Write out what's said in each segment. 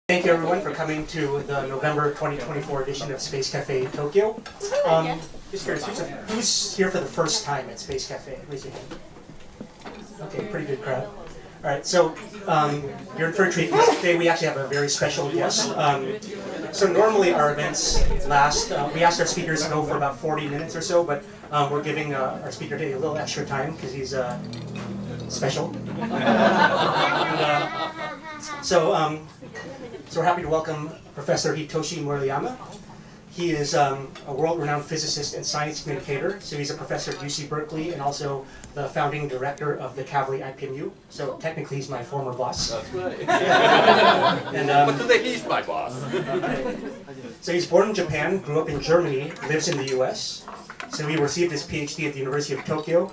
Thank you everyone for coming to the November 2024 edition of Space Cafe Tokyo. Just curious, who's here for the first time at Space Cafe? Raise your hand. Okay, pretty good crowd. All right, so you're in for a treat. Today we actually have a very special guest. So normally our events last, we asked our speakers to go for about 40 minutes or so, but we're giving our speaker today a little extra time because he's special. So we're happy to welcome Professor Hitoshi Murayama. He is a world-renowned physicist and science communicator. So he's a professor at UC Berkeley and also the founding director of the Kavli IPMU U. So technically he's my former boss. That's right. But today he's my boss. So he's born in Japan, grew up in Germany, lives in the US. So he received his Ph.D. at the University of Tokyo.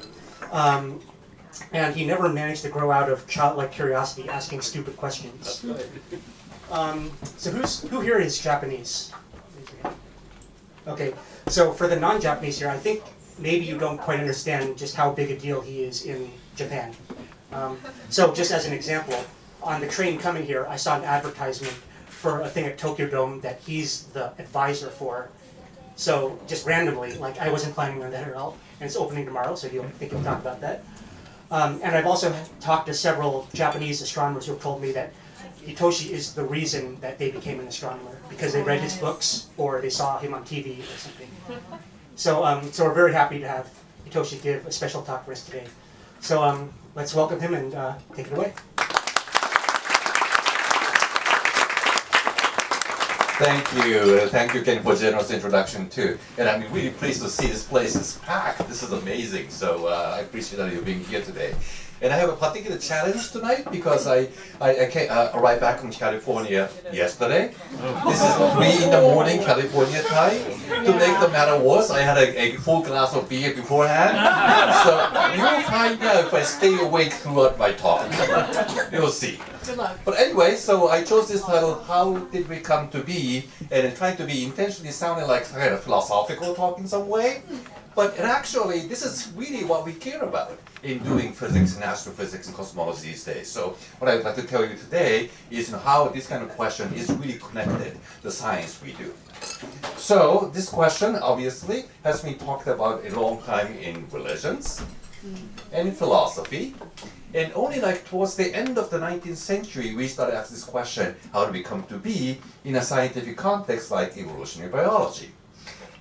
And he never managed to grow out of childlike curiosity, asking stupid questions. That's right. So who here is Japanese? Okay, so for the non-Japanese here, I think maybe you don't quite understand just how big a deal he is in Japan. So just as an example, on the train coming here, I saw an advertisement for a thing at Tokyo Dome that he's the advisor for. So just randomly, like I wasn't planning on that at all, and it's opening tomorrow, so I think you'll talk about that. And I've also talked to several Japanese astronomers who have told me that Hitoshi is the reason that they became an astronomer, because they read his books or they saw him on TV or something. So we're very happy to have Hitoshi give a special talk for us today. So let's welcome him and take it away. Thank you, Ken, for generous introduction too. And I'm really pleased to see this place is packed. This is amazing. So I appreciate that you being here today. And I have a particular challenge tonight because I arrived back from California yesterday. This is 3 in the morning California time. To make the matter worse, I had a full glass of beer beforehand. So you'll find out if I stay awake throughout my talk. You'll see. Good luck. But anyway, so I chose this title, How Did We Come to Be? And it tried to be intentionally sounding like kind of philosophical talk in some way. But actually, this is really what we care about in doing physics and astrophysics and cosmology these days. So what I'd like to tell you today is how this kind of question is really connected to the science we do. So this question, obviously, has been talked about a long time in religions and in philosophy. And only like towards the end of the 19th century, we started asking this question, how do we come to be in a scientific context like evolutionary biology?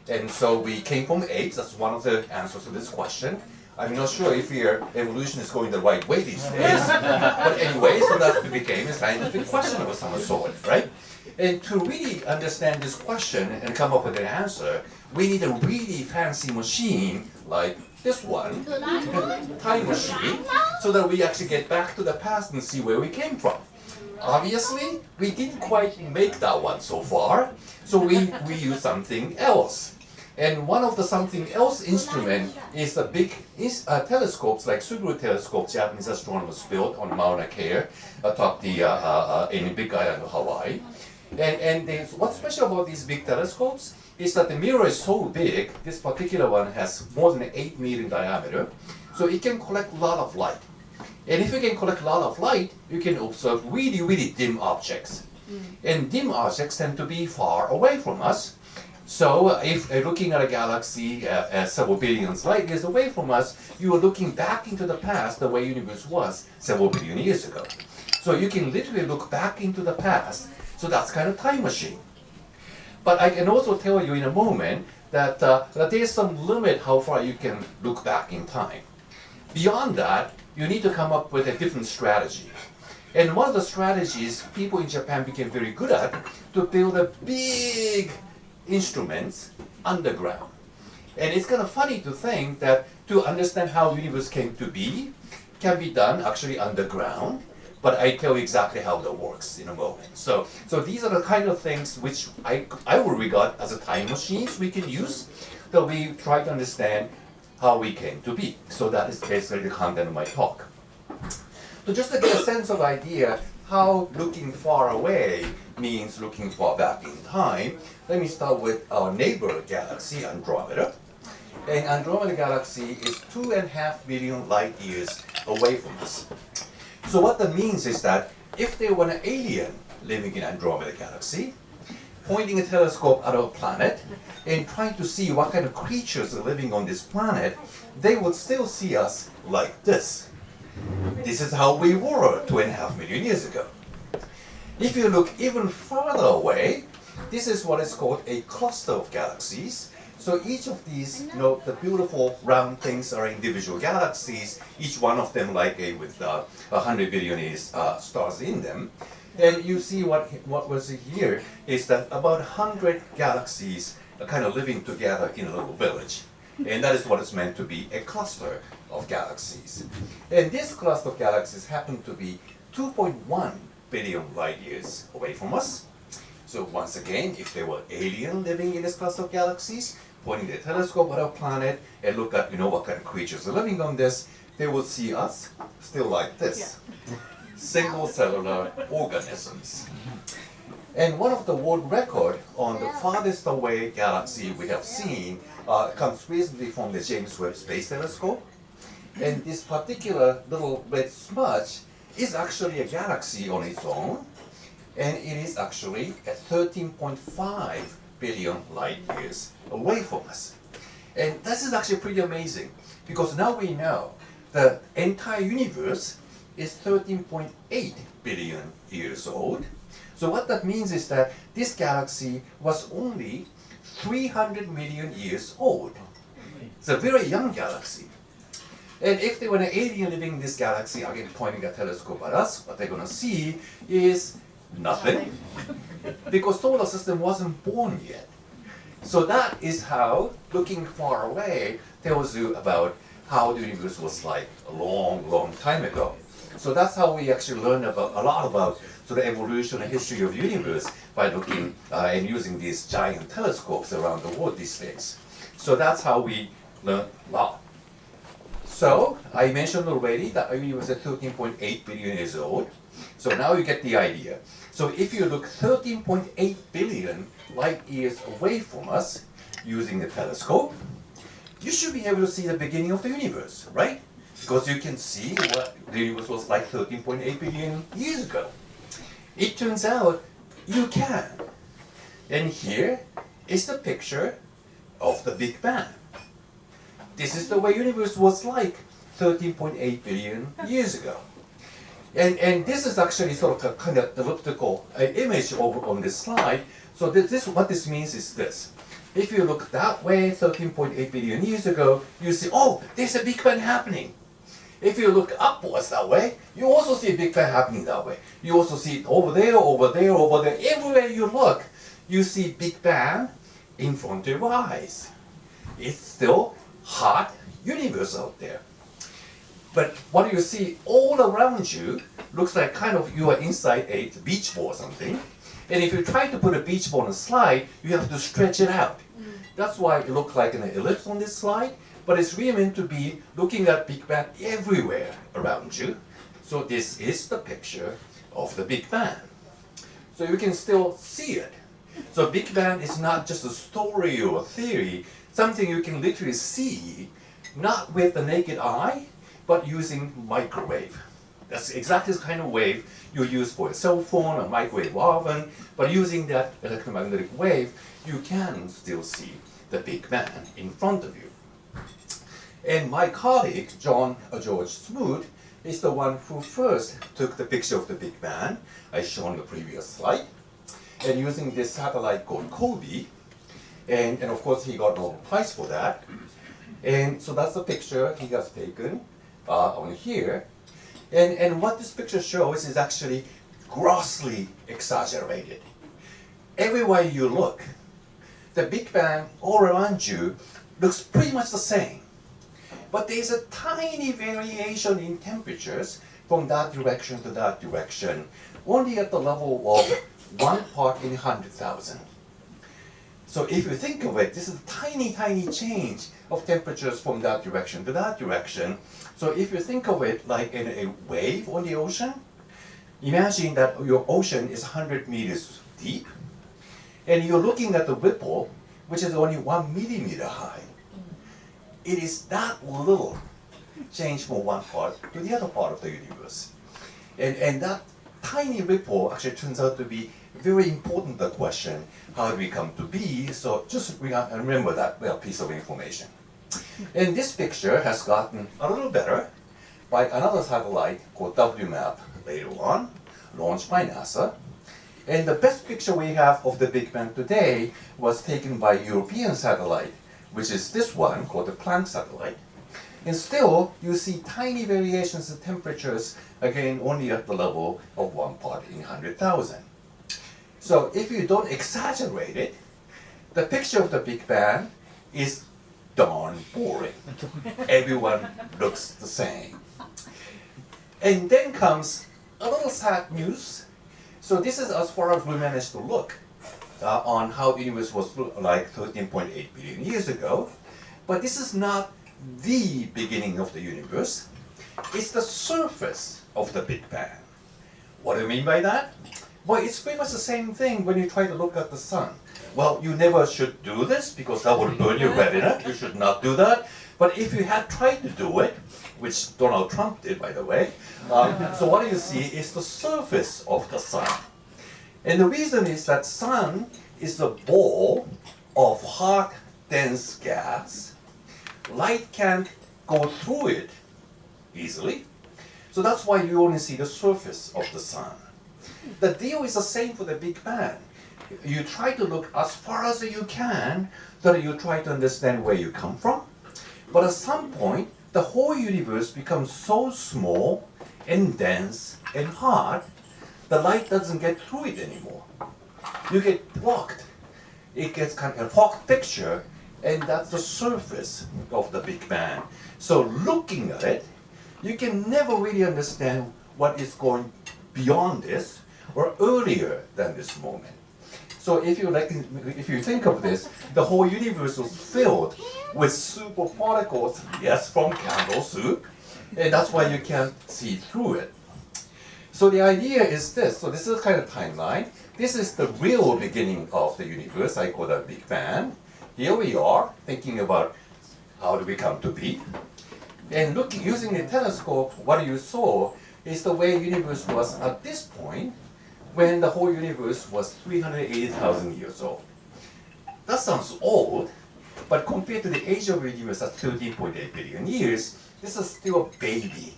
And so we came from apes, that's one of the answers to this question. I'm not sure if your evolution is going the right way these days. But anyway, so that became a scientific question of some sort, right? And to really understand this question and come up with an answer, we need a really fancy machine like this one, time machine, so that we actually get back to the past and see where we came from. Obviously, we didn't quite make that one so far, so we use something else. And one of the something else instrument is the big telescopes, like Suguru telescopes Japanese astronomers built on Mauna Kea atop the in the Big Island of Hawaii. And what's special about these big telescopes is that the mirror is so big. This particular one has more than 8 meters in diameter, so it can collect a lot of light. And if you can collect a lot of light, you can observe really, really dim objects. And dim objects tend to be far away from us. So if looking at a galaxy several billions light years away from us, you are looking back into the past the way the universe was several billion years ago. So you can literally look back into the past. So that's kind of time machine. But I can also tell you in a moment that there's some limit how far you can look back in time. Beyond that, you need to come up with a different strategy. And one of the strategies people in Japan became very good at to build a big instruments underground. And it's kind of funny to think that to understand how the universe came to be can be done actually underground, but I tell you exactly how that works in a moment. So these are the kind of things which I would regard as a time machines we can use that we try to understand how we came to be. So that is basically the content of my talk. So just to get a sense of idea how looking far away means looking far back in time, let me start with our neighbor galaxy, Andromeda. And Andromeda galaxy is 2.5 billion light years away from us. So what that means is that if there were an alien living in Andromeda galaxy, pointing a telescope at our planet and trying to see what kind of creatures are living on this planet, they would still see us like this. This is how we were 2.5 million years ago. If you look even farther away, this is what is called a cluster of galaxies. So each of these, the beautiful round things are individual galaxies, each one of them like with 100 billion stars in them. And you see what was here is that about 100 galaxies are kind of living together in a little village. And that is what is meant to be a cluster of galaxies. And this cluster of galaxies happen to be 2.1 billion light years away from us. So once again, if there were aliens living in this cluster of galaxies, pointing their telescope at our planet and look at what kind of creatures are living on this, they will see us still like this. Yeah. Single cellular organisms. And one of the world record on the farthest away galaxy we have seen comes recently from the James Webb Space Telescope. And this particular little red smudge is actually a galaxy on its own, and it is actually at 13.5 billion light years away from us. And this is actually pretty amazing, because now we know the entire universe is 13.8 billion years old. So what that means is that this galaxy was only 300 million years old. It's a very young galaxy. And if there were an alien living in this galaxy, again pointing a telescope at us, what they're going to see is nothing, because solar system wasn't born yet. So that is how looking far away tells you about how the universe was like a long, long time ago. So that's how we actually learn about a lot about sort of evolution and history of the universe by looking and using these giant telescopes around the world these days. So that's how we learn a lot. So I mentioned already that our universe is 13.8 billion years old. So now you get the idea. So if you look 13.8 billion light years away from us using the telescope, you should be able to see the beginning of the universe, right? Because you can see what the universe was like 13.8 billion years ago. It turns out you can. And here is the picture of the Big Bang. This is the way the universe was like 13.8 billion years ago. And this is actually sort of a kind of elliptical image over on this slide. So what this means is this. If you look that way, 13.8 billion years ago, you see, oh, there's a Big Bang happening. If you look upwards that way, you also see a Big Bang happening that way. You also see it over there, over there, over there. Everywhere you look, you see Big Bang in front of your eyes. It's still hot universe out there. But what you see all around you looks like kind of you are inside a beach ball or something. And if you try to put a beach ball on a slide, you have to stretch it out. That's why it looks like an ellipse on this slide, but it's really meant to be looking at Big Bang everywhere around you. So this is the picture of the Big Bang. So you can still see it. So Big Bang is not just a story or a theory, something you can literally see, not with the naked eye, but using microwave. That's exactly the kind of wave you use for a cell phone, a microwave oven, but using that electromagnetic wave, you can still see the Big Bang in front of you. And my colleague, George Smoot, is the one who first took the picture of the Big Bang, as shown in the previous slide, and using this satellite called Kavli, and of course he got Nobel Prize for that. And so that's the picture he has taken on here. And what this picture shows is actually grossly exaggerated. Everywhere you look, the Big Bang all around you looks pretty much the same. But there's a tiny variation in temperatures from that direction to that direction, only at the level of 1 part in 100,000. So if you think of it, this is a tiny, tiny change of temperatures from that direction to that direction. So if you think of it like in a wave on the ocean, imagine that your ocean is 100 meters deep, and you're looking at the ripple, which is only 1 millimeter high. It is that little change from one part to the other part of the universe. And that tiny ripple actually turns out to be very important, the question, how do we come to be? So just remember that piece of information. And this picture has gotten a little better by another satellite called WMAP later on, launched by NASA. And the best picture we have of the Big Bang today was taken by a European satellite, which is this one called the Planck satellite. And still, you see tiny variations in temperatures, again, only at the level of 1 part in 100,000. So if you don't exaggerate it, the picture of the Big Bang is darn boring. Everyone looks the same. And then comes a little sad news. So this is as far as we managed to look on how the universe was like 13.8 billion years ago. But this is not the beginning of the universe. It's the surface of the Big Bang. What do I mean by that? Well, it's pretty much the same thing when you try to look at the sun. Well, you never should do this because that would burn your retina. You should not do that. But if you had tried to do it, which Donald Trump did, by the way, so what you see is the surface of the sun. And the reason is that sun is a ball of hot, dense gas. Light can't go through it easily. So that's why you only see the surface of the sun. The deal is the same for the Big Bang. You try to look as far as you can, that you try to understand where you come from. But at some point, the whole universe becomes so small and dense and hot, the light doesn't get through it anymore. You get blocked. It gets kind of a fogged picture, and that's the surface of the Big Bang. So looking at it, you can never really understand what is going beyond this or earlier than this moment. So if you think of this, the whole universe was filled with superparticles, yes, from candle soup, and that's why you can't see through it. So the idea is this. So this is a kind of timeline. This is the real beginning of the universe. I call that Big Bang. Here we are thinking about how do we come to be. And using the telescope, what you saw is the way the universe was at this point when the whole universe was 380,000 years old. That sounds old, but compared to the age of the universe at 13.8 billion years, this is still a baby.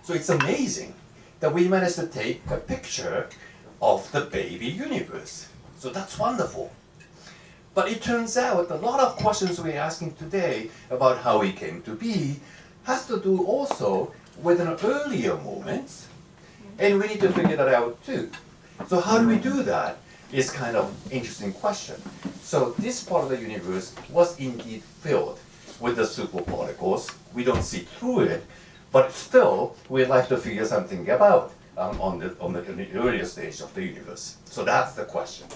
So it's amazing that we managed to take a picture of the baby universe. So that's wonderful. But it turns out a lot of questions we're asking today about how we came to be has to do also with an earlier moment, and we need to figure that out too. So how do we do that is kind of interesting question. So this part of the universe was indeed filled with the superparticles. We don't see through it, but still we'd like to figure something about on the earlier stage of the universe. So that's the question.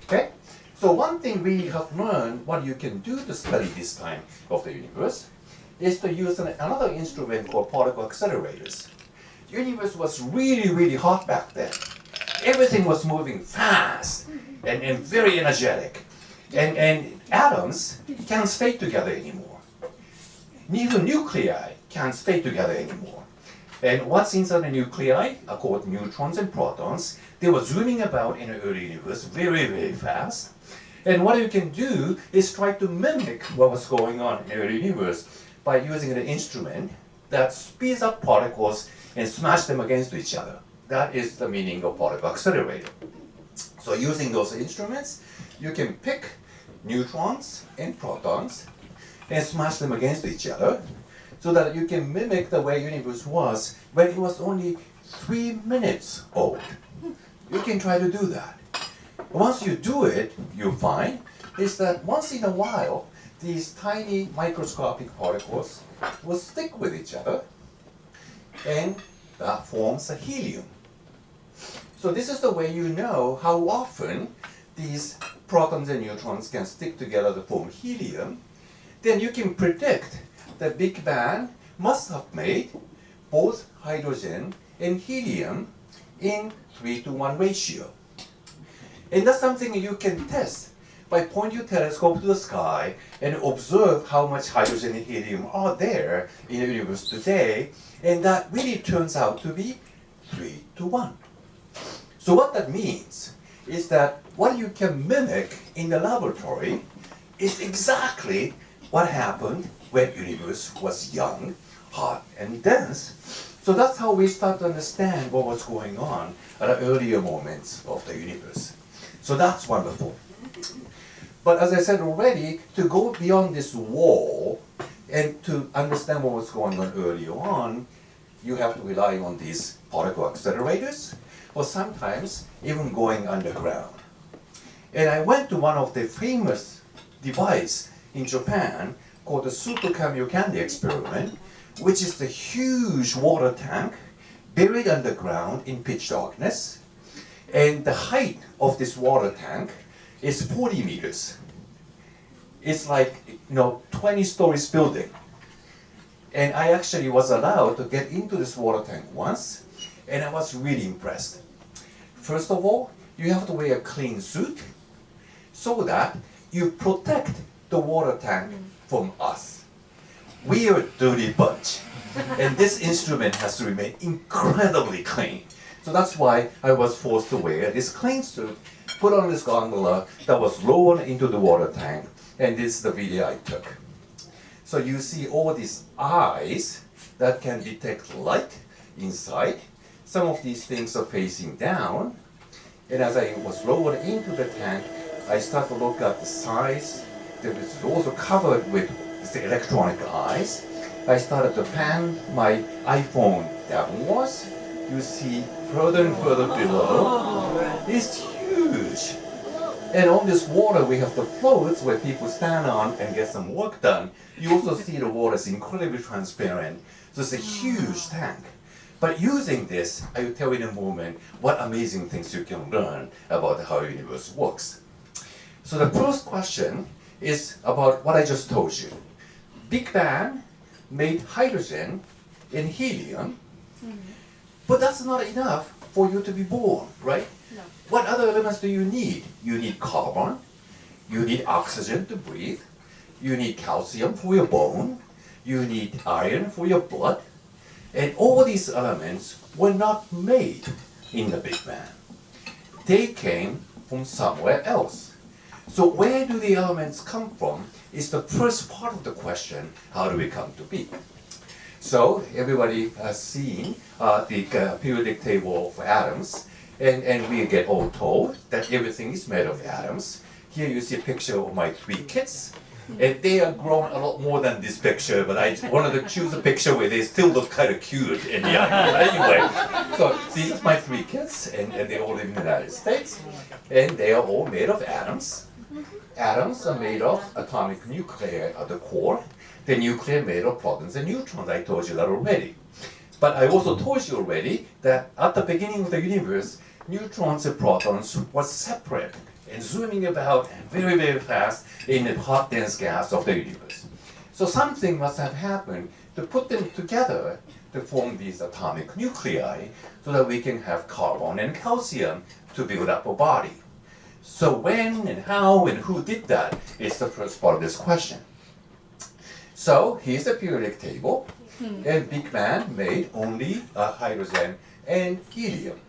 Okay? So one thing we have learned what you can do to study this time of the universe is to use another instrument called particle accelerators. The universe was really, really hot back then. Everything was moving fast and very energetic. And atoms can't stay together anymore. Even nuclei can't stay together anymore. And what's inside the nuclei are called neutrons and protons. They were zooming about in the early universe very, very fast. And what you can do is try to mimic what was going on in the early universe by using an instrument that speeds up particles and smash them against each other. That is the meaning of particle accelerator. So using those instruments, you can pick neutrons and protons and smash them against each other so that you can mimic the way the universe was when it was only 3 minutes old. You can try to do that. Once you do it, you find is that once in a while, these tiny microscopic particles will stick with each other, and that forms a helium. So this is the way you know how often these protons and neutrons can stick together to form helium. Then you can predict the Big Bang must have made both hydrogen and helium in 3-to-1 ratio. And that's something you can test by pointing your telescope to the sky and observe how much hydrogen and helium are there in the universe today. And that really turns out to be 3:1. So what that means is that what you can mimic in the laboratory is exactly what happened when the universe was young, hot, and dense. So that's how we start to understand what was going on at the earlier moments of the universe. So that's wonderful. But as I said already, to go beyond this wall and to understand what was going on earlier on, you have to rely on these particle accelerators, or sometimes even going underground. And I went to one of the famous devices in Japan called the Super Kamiokande experiment, which is the huge water tank buried underground in pitch darkness. And the height of this water tank is 40 meters. It's like, 20 stories building. And I actually was allowed to get into this water tank once, and I was really impressed. First of all, you have to wear a clean suit so that you protect the water tank from us. We are a dirty bunch, and this instrument has to remain incredibly clean. So that's why I was forced to wear this clean suit, put on this gondola that was lowered into the water tank, and this is the video I took. So you see all these eyes that can detect light inside. Some of these things are facing down, and as I was lowered into the tank, I start to look at the size that is also covered with the electronic eyes. I started to pan my iPhone downwards. You see further and further below. It's huge. And on this water, we have the floats where people stand on and get some work done. You also see the water is incredibly transparent. So it's a huge tank. But using this, I will tell you in a moment what amazing things you can learn about how the universe works. So the first question is about what I just told you. Big Bang made hydrogen and helium, but that's not enough for you to be born, right? No. What other elements do you need? You need carbon, you need oxygen to breathe, you need calcium for your bone, you need iron for your blood, and all these elements were not made in the Big Bang. They came from somewhere else. So where do the elements come from is the first part of the question, how do we come to be? So everybody has seen the periodic table of atoms, and we get all told that everything is made of atoms. Here you see a picture of my 3 kids, and they are grown a lot more than this picture, but I wanted to choose a picture where they still look kind of cute in the eye. But anyway, so these are my 3 kids, and they all live in the United States, and they are all made of atoms. Atoms are made of atomic nuclei at the core. The nuclei made of protons and neutrons. I told you that already. But I also told you already that at the beginning of the universe, neutrons and protons were separate and zooming about very, very fast in the hot, dense gas of the universe. So something must have happened to put them together to form these atomic nuclei so that we can have carbon and calcium to build up a body. So when and how and who did that is the first part of this question. So here's the periodic table, and Big Bang made only hydrogen and helium.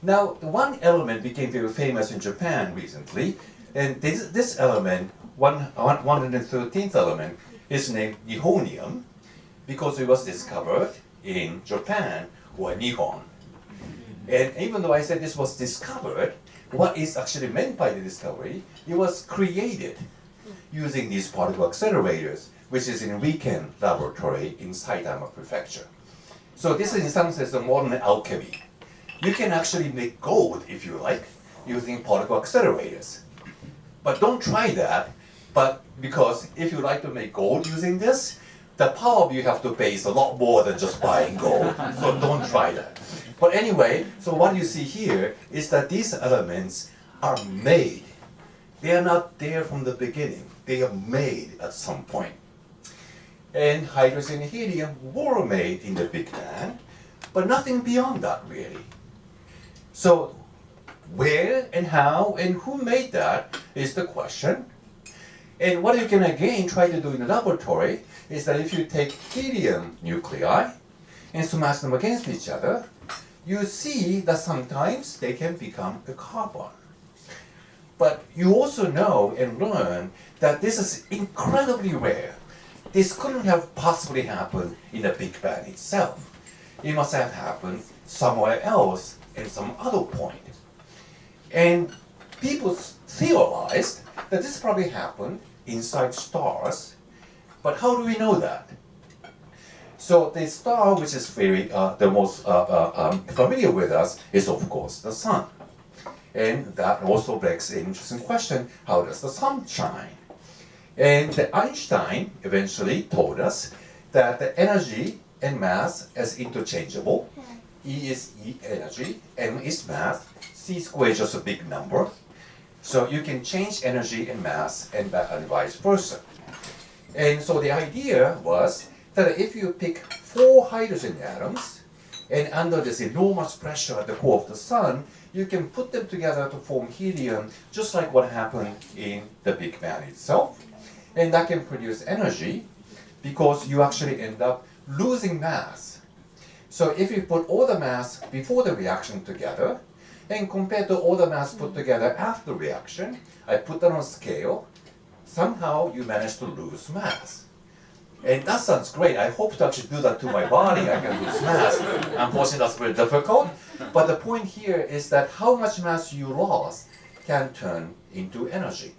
Now, the one element became very famous in Japan recently, and this element, 113th element, is named nihonium because it was discovered in Japan, or Nihon. And even though I said this was discovered, what is actually meant by the discovery, it was created using these particle accelerators, which is in Riken laboratory in Saitama Prefecture. So this is in some sense a modern alchemy. You can actually make gold, if you like, using particle accelerators. But don't try that, because if you like to make gold using this, the power you have to pay is a lot more than just buying gold. So don't try that. But anyway, so what you see here is that these elements are made. They are not there from the beginning. They are made at some point. And hydrogen and helium were made in the Big Bang, but nothing beyond that really. So where and how and who made that is the question. And what you can again try to do in the laboratory is that if you take helium nuclei and smash them against each other, you see that sometimes they can become a carbon. But you also know and learn that this is incredibly rare. This couldn't have possibly happened in the Big Bang itself. It must have happened somewhere else at some other point. And people theorized that this probably happened inside stars. But how do we know that? So the star which is very the most familiar with us is of course the sun. And that also begs an interesting question, how does the sun shine? And Einstein eventually told us that the energy and mass is interchangeable. E is E energy, M is mass, C squared is just a big number. So you can change energy and mass and vice versa. And so the idea was that if you pick 4 hydrogen atoms, and under this enormous pressure at the core of the sun, you can put them together to form helium, just like what happened in the Big Bang itself. And that can produce energy, because you actually end up losing mass. So if you put all the mass before the reaction together, and compared to all the mass put together after the reaction, I put that on a scale, somehow you manage to lose mass. And that sounds great. I hope to actually do that to my body. I can lose mass. Unfortunately, that's very difficult. But the point here is that how much mass you lost can turn into energy.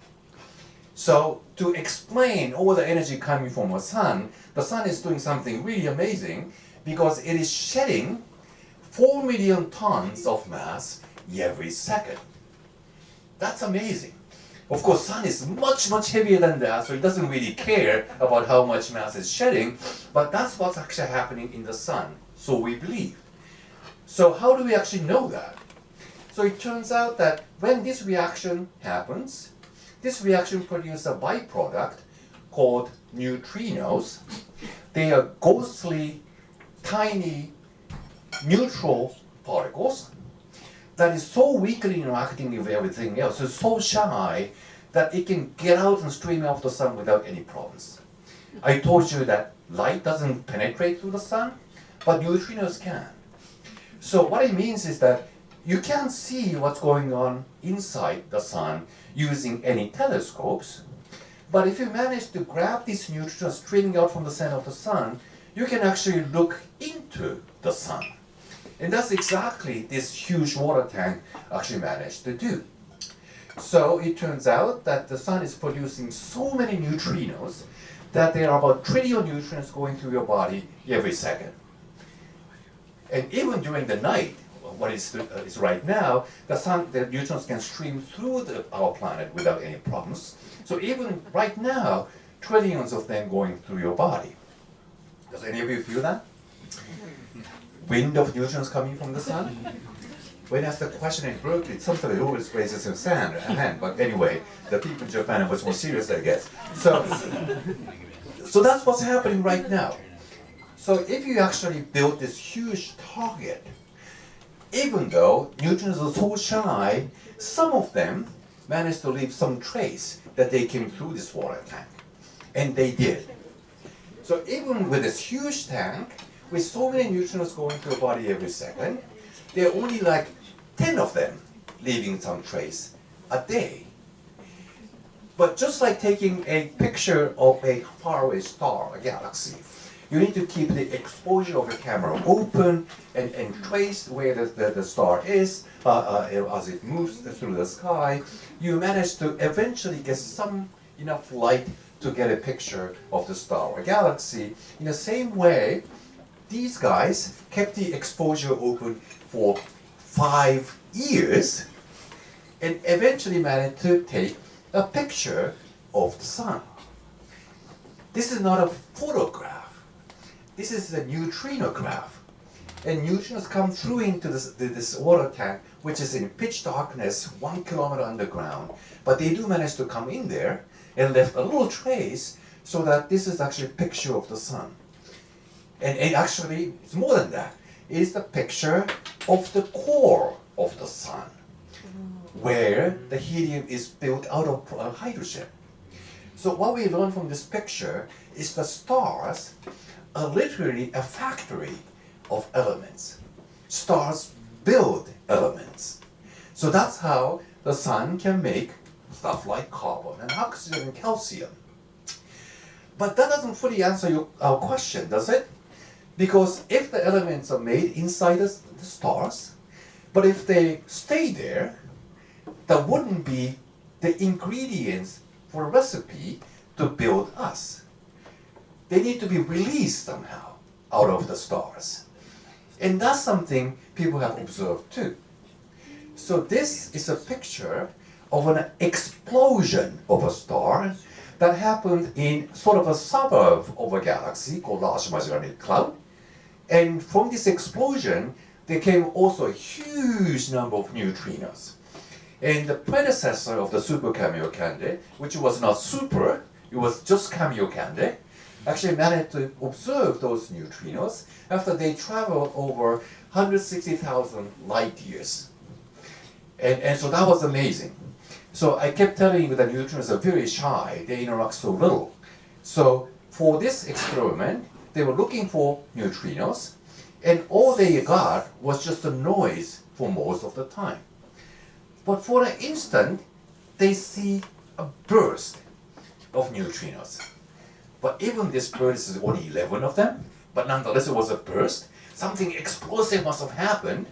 So to explain all the energy coming from the sun is doing something really amazing, because it is shedding 4 million tons of mass every second. That's amazing. Of course, sun is much, much heavier than that, so it doesn't really care about how much mass it's shedding, but that's what's actually happening in the sun, so we believe. So how do we actually know that? So it turns out that when this reaction happens, this reaction produces a byproduct called neutrinos. They are ghostly, tiny, neutral particles that is so weakly interacting with everything else, it's so shy that it can get out and stream off the sun without any problems. I told you that light doesn't penetrate through the sun, but neutrinos can. So what it means is that you can't see what's going on inside the sun using any telescopes, but if you manage to grab these neutrinos streaming out from the center of the sun, you can actually look into the sun. And that's exactly this huge water tank actually managed to do. So it turns out that the sun is producing so many neutrinos that there are about 1 trillion neutrinos going through your body every second. And even during the night, what is right now, the neutrons can stream through our planet without any problems. So even right now, trillions of them going through your body. Does any of you feel that? Wind of neutrons coming from the sun? When asked the question in Berkeley, somebody always raises his hand, but anyway, the people in Japan are much more serious, I guess. So that's what's happening right now. So if you actually build this huge target, even though neutrons are so shy, some of them managed to leave some trace that they came through this water tank. And they did. So even with this huge tank, with so many neutrinos going through your body every second, there are only like 10 of them leaving some trace a day. But just like taking a picture of a faraway star, a galaxy, you need to keep the exposure of the camera open and trace where the star is as it moves through the sky. You manage to eventually get some enough light to get a picture of the star or galaxy. In the same way, these guys kept the exposure open for 5 years and eventually managed to take a picture of the sun. This is not a photograph. This is a neutrinograph. And neutrinos come through into this water tank, which is in pitch darkness, 1 kilometer underground. But they do manage to come in there and left a little trace so that this is actually a picture of the sun. And it actually, it's more than that. It is the picture of the core of the sun, where the helium is built out of hydrogen. So what we learn from this picture is the stars are literally a factory of elements. stars build elements. So that's how the sun can make stuff like carbon and oxygen and calcium. But that doesn't fully answer our question, does it? Because if the elements are made inside the stars, but if they stay there, that wouldn't be the ingredients for a recipe to build us. They need to be released somehow out of the stars. And that's something people have observed too. So this is a picture of an explosion of a star that happened in sort of a suburb of a galaxy called Large Magellanic Cloud. And from this explosion, there came also a huge number of neutrinos. And the predecessor of the super Kamiokande, which was not super, it was just Kamiokande, actually managed to observe those neutrinos after they traveled over 160,000 light years. And so that was amazing. So I kept telling you that neutrinos are very shy, they interact so little. So for this experiment, they were looking for neutrinos, and all they got was just a noise for most of the time. But for an instant, they see a burst of neutrinos. But even this burst is only 11 of them, but nonetheless it was a burst. Something explosive must have happened.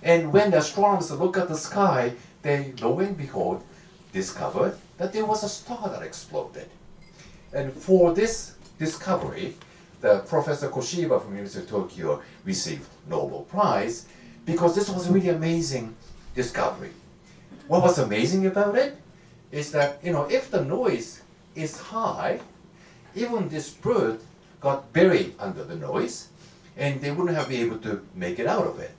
And when the astronomers look at the sky, they, lo and behold, discovered that there was a star that exploded. And for this discovery, the Professor Koshiba from University of Tokyo received Nobel Prize because this was a really amazing discovery. What was amazing about it is that, if the noise is high, even this bird got buried under the noise, and they wouldn't have been able to make it out of it.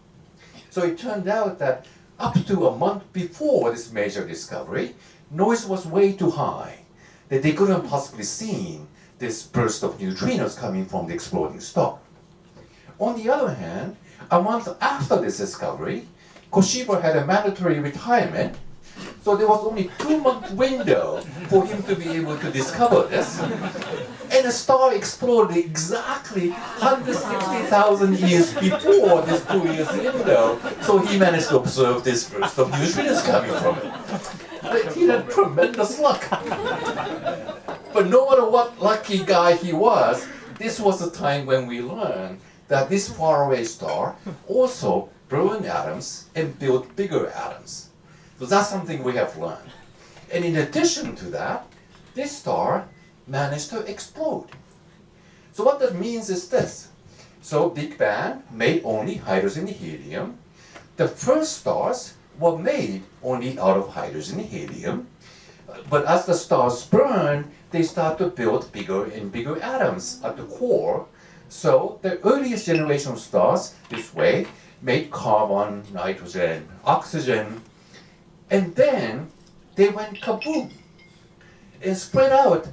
So it turned out that up to a month before this major discovery, noise was way too high, that they couldn't possibly see this burst of neutrinos coming from the exploding star. On the other hand, a month after this discovery, Koshiba had a mandatory retirement, so there was only a 2-month window for him to be able to discover this. And the star exploded exactly 160,000 years before this 2 years window, so he managed to observe this burst of neutrinos coming from it. He had tremendous luck. But no matter what lucky guy he was, this was the time when we learned that this faraway star also burned atoms and built bigger atoms. So that's something we have learned. And in addition to that, this star managed to explode. So what that means is this. So Big Bang made only hydrogen and helium. The first stars were made only out of hydrogen and helium. But as the stars burn, they start to build bigger and bigger atoms at the core. So the earliest generation of stars, this way, made carbon, nitrogen, oxygen, and then they went kaboom and spread out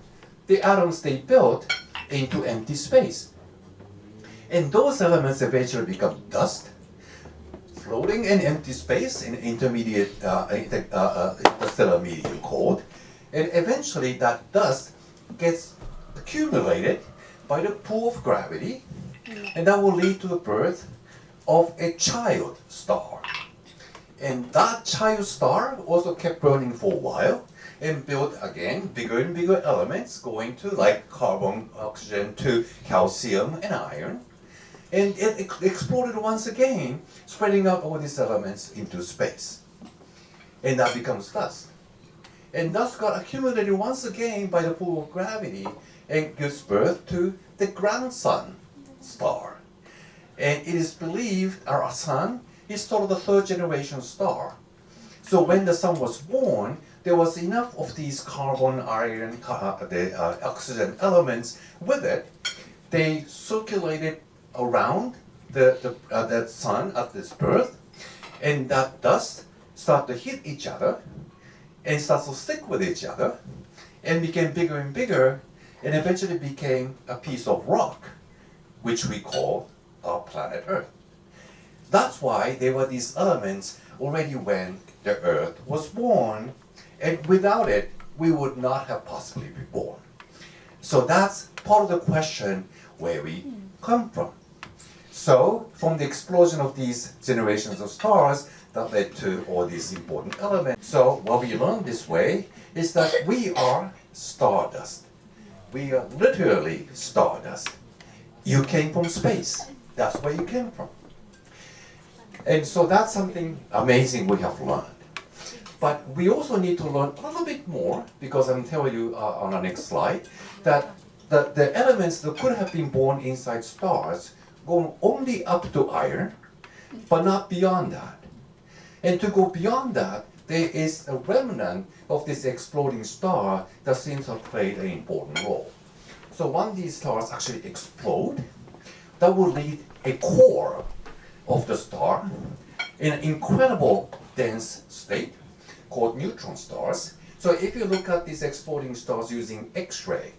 the atoms they built into empty space. And those elements eventually become dust, floating in empty space in intermediate interstellar medium cold. And eventually that dust gets accumulated by the pull of gravity, and that will lead to the birth of a child star. And that child star also kept burning for a while and built again bigger and bigger elements, going to like carbon, oxygen, to calcium and iron. And it exploded once again, spreading out all these elements into space. And that becomes dust. And dust got accumulated once again by the pull of gravity and gives birth to the grandson star. And it is believed our sun is sort of the third generation star. So when the sun was born, there was enough of these carbon, iron, the oxygen elements with it. They circulated around the sun at this birth, and that dust started to hit each other and started to stick with each other and became bigger and bigger, and eventually became a piece of rock, which we call our planet Earth. That's why there were these elements already when the Earth was born, and without it, we would not have possibly been born. So that's part of the question where we come from. So, from the explosion of these generations of stars, that led to all these important elements. So, what we learned this way is that we are stardust. We are literally stardust. You came from space. That's where you came from. And so that's something amazing we have learned. But we also need to learn a little bit more, because I'm telling you on the next slide, that the elements that could have been born inside stars go only up to iron, but not beyond that. And to go beyond that, there is a remnant of this exploding star that seems to have played an important role. So when these stars actually explode, that will leave a core of the star in an incredible dense state called neutron stars. So if you look at these exploding stars using X-ray,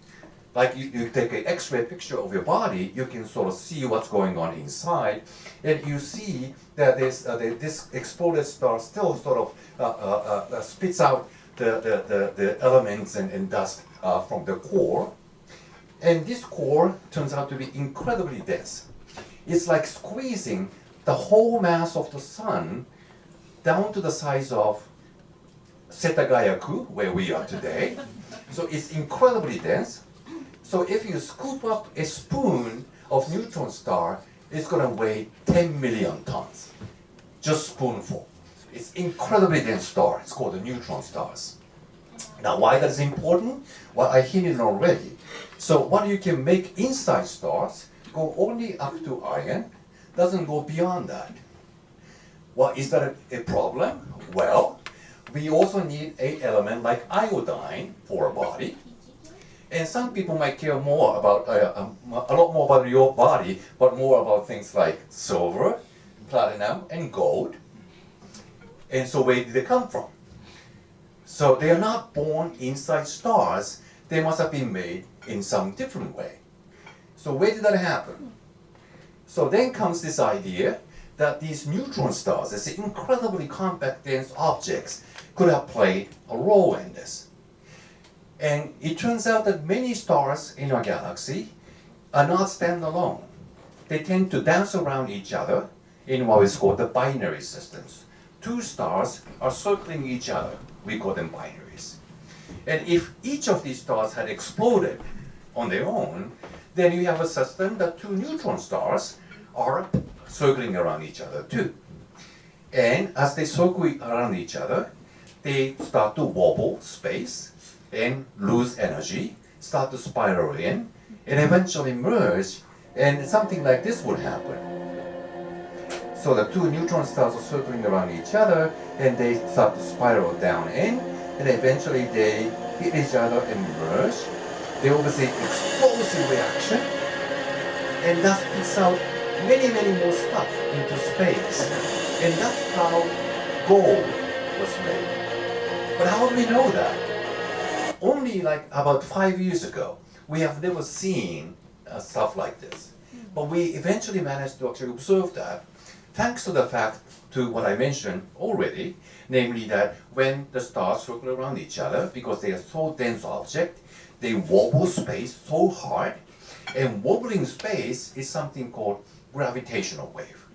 like you take an X-ray picture of your body, you can sort of see what's going on inside, and you see that this exploded star still sort of spits out the elements and dust from the core. And this core turns out to be incredibly dense. It's like squeezing the whole mass of the sun down to the size of Setagaya-ku, where we are today. So it's incredibly dense. So if you scoop up a spoon of neutron star, it's going to weigh 10 million tons. Just spoonful. It's incredibly dense star. It's called the neutron stars. Now, why that's important? Well, I hinted already. So what you can make inside stars go only up to iron, doesn't go beyond that. Well, is that a problem? Well, we also need an element like iodine for a body. And some people might care more about, a lot more about your body, but more about things like silver, platinum, and gold. And so where did they come from? So they are not born inside stars. They must have been made in some different way. So where did that happen? So then comes this idea that these neutron stars, these incredibly compact, dense objects, could have played a role in this. And it turns out that many stars in our galaxy are not standalone. They tend to dance around each other in what is called the binary systems. Two stars are circling each other. We call them binaries. And if each of these stars had exploded on their own, then you have a system that two neutron stars are circling around each other too. And as they circle around each other, they start to wobble space and lose energy, start to spiral in, and eventually merge, and something like this would happen. So the two neutron stars are circling around each other, and they start to spiral down in, and eventually they hit each other and merge. There will be an explosive reaction, and that spits out many, many more stuff into space. And that's how gold was made. But how do we know that? Only like about 5 years ago, we have never seen stuff like this. But we eventually managed to actually observe that, thanks to the fact to what I mentioned already, namely that when the stars circle around each other, because they are so dense objects, they wobble space so hard, and wobbling space is something called gravitational wave.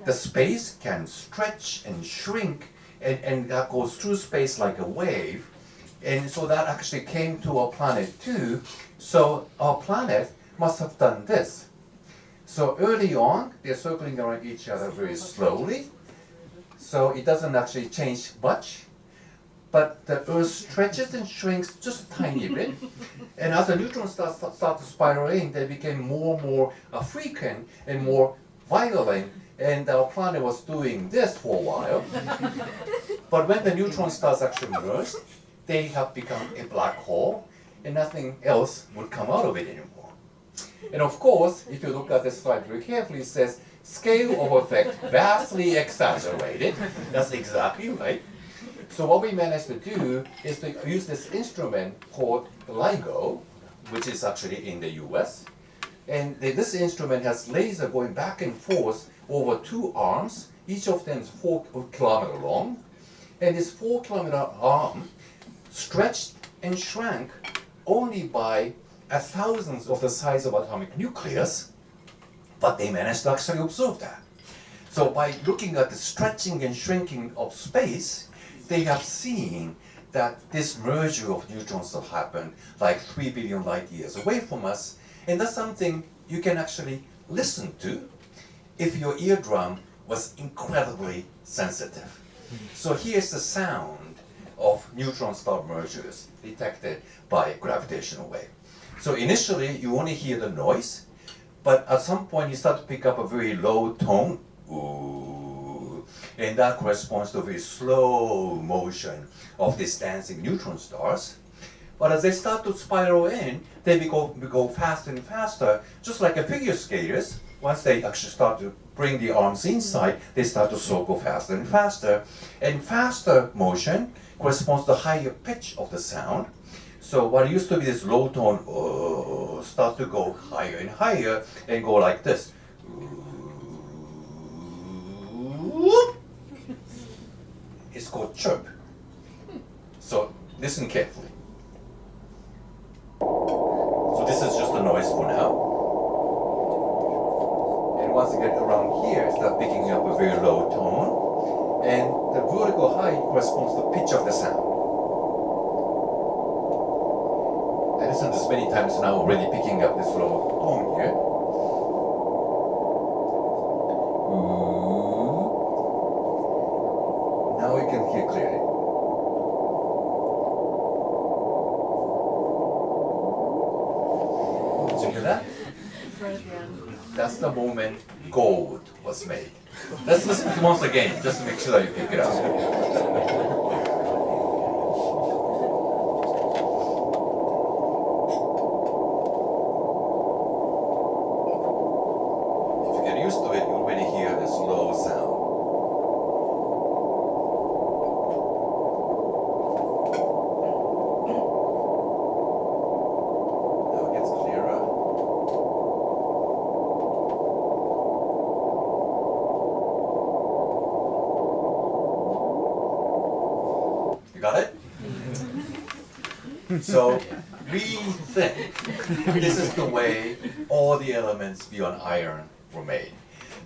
The space can stretch and shrink, and that goes through space like a wave, and so that actually came to our planet too. So our planet must have done this. So early on, they're circling around each other very slowly, so it doesn't actually change much. But the Earth stretches and shrinks just a tiny bit, and as the neutron stars start to spiral in, they became more and more frequent and more violent, and our planet was doing this for a while. But when the neutron stars actually merged, they have become a black hole, and nothing else would come out of it anymore. And of course, if you look at this slide very carefully, it says scale of effect vastly exaggerated. That's exactly right. So what we managed to do is to use this instrument called LIGO, which is actually in the US. And this instrument has laser going back and forth over two arms. Each of them is 4 kilometers long. And this 4 kilometer arm stretched and shrank only by 1,000th of the size of atomic nucleus But they managed to actually observe that. So by looking at the stretching and shrinking of space, they have seen that this merger of neutrons that happened like 3 billion light years away from us, and that's something you can actually listen to if your eardrum was incredibly sensitive. So here's the sound of neutron star mergers detected by gravitational wave. So initially you only hear the noise, but at some point you start to pick up a very low tone, ooh, and that corresponds to a very slow motion of these dancing neutron stars. But as they start to spiral in, they go faster and faster, just like a figure skaters. Once they actually start to bring the arms inside, they start to circle faster and faster. And faster motion corresponds to the higher pitch of the sound. So what used to be this low tone starts to go higher and higher and go like this. It's called chirp. So listen carefully. So this is just a noise for now. And once you get around here, start picking up a very low tone. And the vertical height corresponds to the pitch of the sound. I listened to this many times now, already picking up this low tone here. Now you can hear clearly. Did you hear that? That's the moment gold was made. Let's listen to it once again, just to make sure that you pick it up. If you get used to it, you already hear this low sound. Now it gets clearer. You got it? So we think this is the way all the elements beyond iron were made.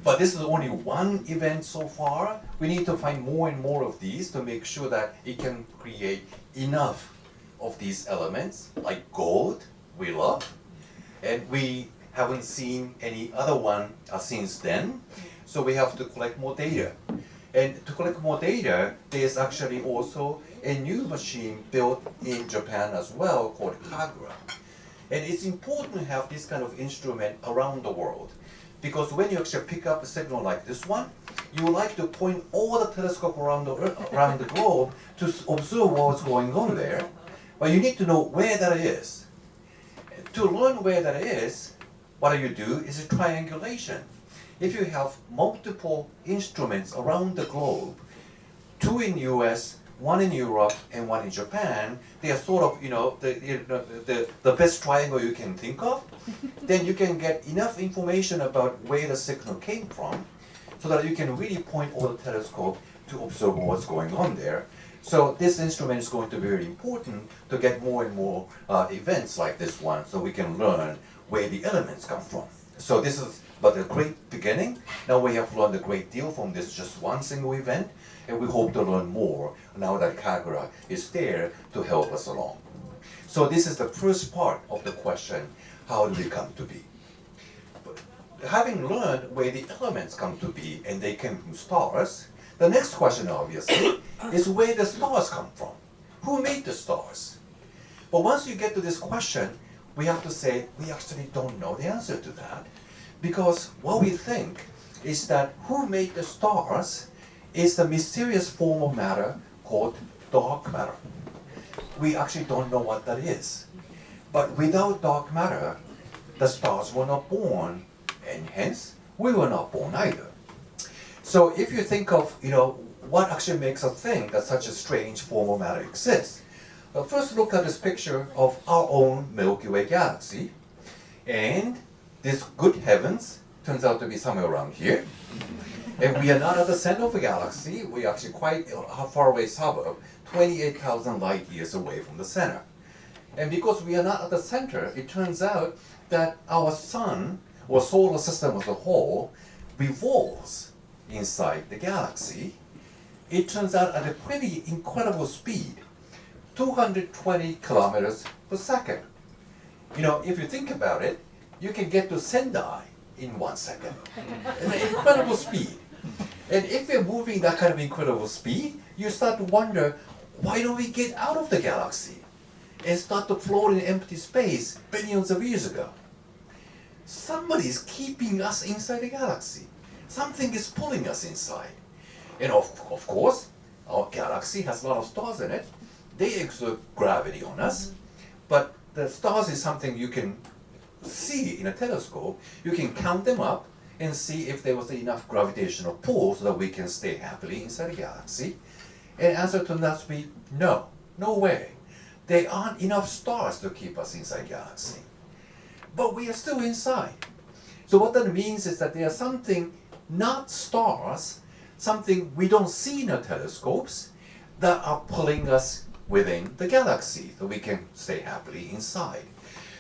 But this is only one event so far. We need to find more and more of these to make sure that it can create enough of these elements, like gold, we love. And we haven't seen any other one since then. So we have to collect more data. And to collect more data, there's actually also a new machine built in Japan as well called Kagura. And it's important to have this kind of instrument around the world, because when you actually pick up a signal like this one, you would like to point all the telescope around the globe to observe what's going on there. But you need to know where that is. To learn where that is, what you do is a triangulation. If you have multiple instruments around the globe, 2 in US, 1 in Europe, and 1 in Japan, they are sort of, the best triangle you can think of, then you can get enough information about where the signal came from, so that you can really point all the telescope to observe what's going on there. So this instrument is going to be very important to get more and more events like this one, so we can learn where the elements come from. So this is but a great beginning. Now we have learned a great deal from this just one single event, and we hope to learn more now that Kagura is there to help us along. So this is the first part of the question, how do we come to be? But having learned where the elements come to be, and they came from stars, the next question obviously is where the stars come from. Who made the stars? But once you get to this question, we have to say we actually don't know the answer to that. Because what we think is that who made the stars is the mysterious form of matter called dark matter. We actually don't know what that is. But without dark matter, the stars were not born, and hence we were not born either. So if you think of, what actually makes us think that such a strange form of matter exists, first look at this picture of our own Milky Way galaxy, and this good heavens turns out to be somewhere around here. And we are not at the center of the galaxy, we're actually quite a far away suburb, 28,000 light years away from the center. And because we are not at the center, it turns out that our sun or solar system as a whole revolves inside the galaxy, it turns out at a pretty incredible speed, 220 kilometers per second. You know, if you think about it, you can get to Sendai in 1 second. It's an incredible speed. And if we're moving that kind of incredible speed, you start to wonder, why don't we get out of the galaxy and start to float in empty space billions of years ago? Somebody is keeping us inside the galaxy. Something is pulling us inside. And of course, our galaxy has a lot of stars in it. They exert gravity on us. But the stars is something you can see in a telescope. You can count them up and see if there was enough gravitational pull so that we can stay happily inside the galaxy. And the answer turned out to be no, no way. There aren't enough stars to keep us inside the galaxy. But we are still inside. So what that means is that there's something, not stars, something we don't see in our telescopes that are pulling us within the galaxy so we can stay happily inside.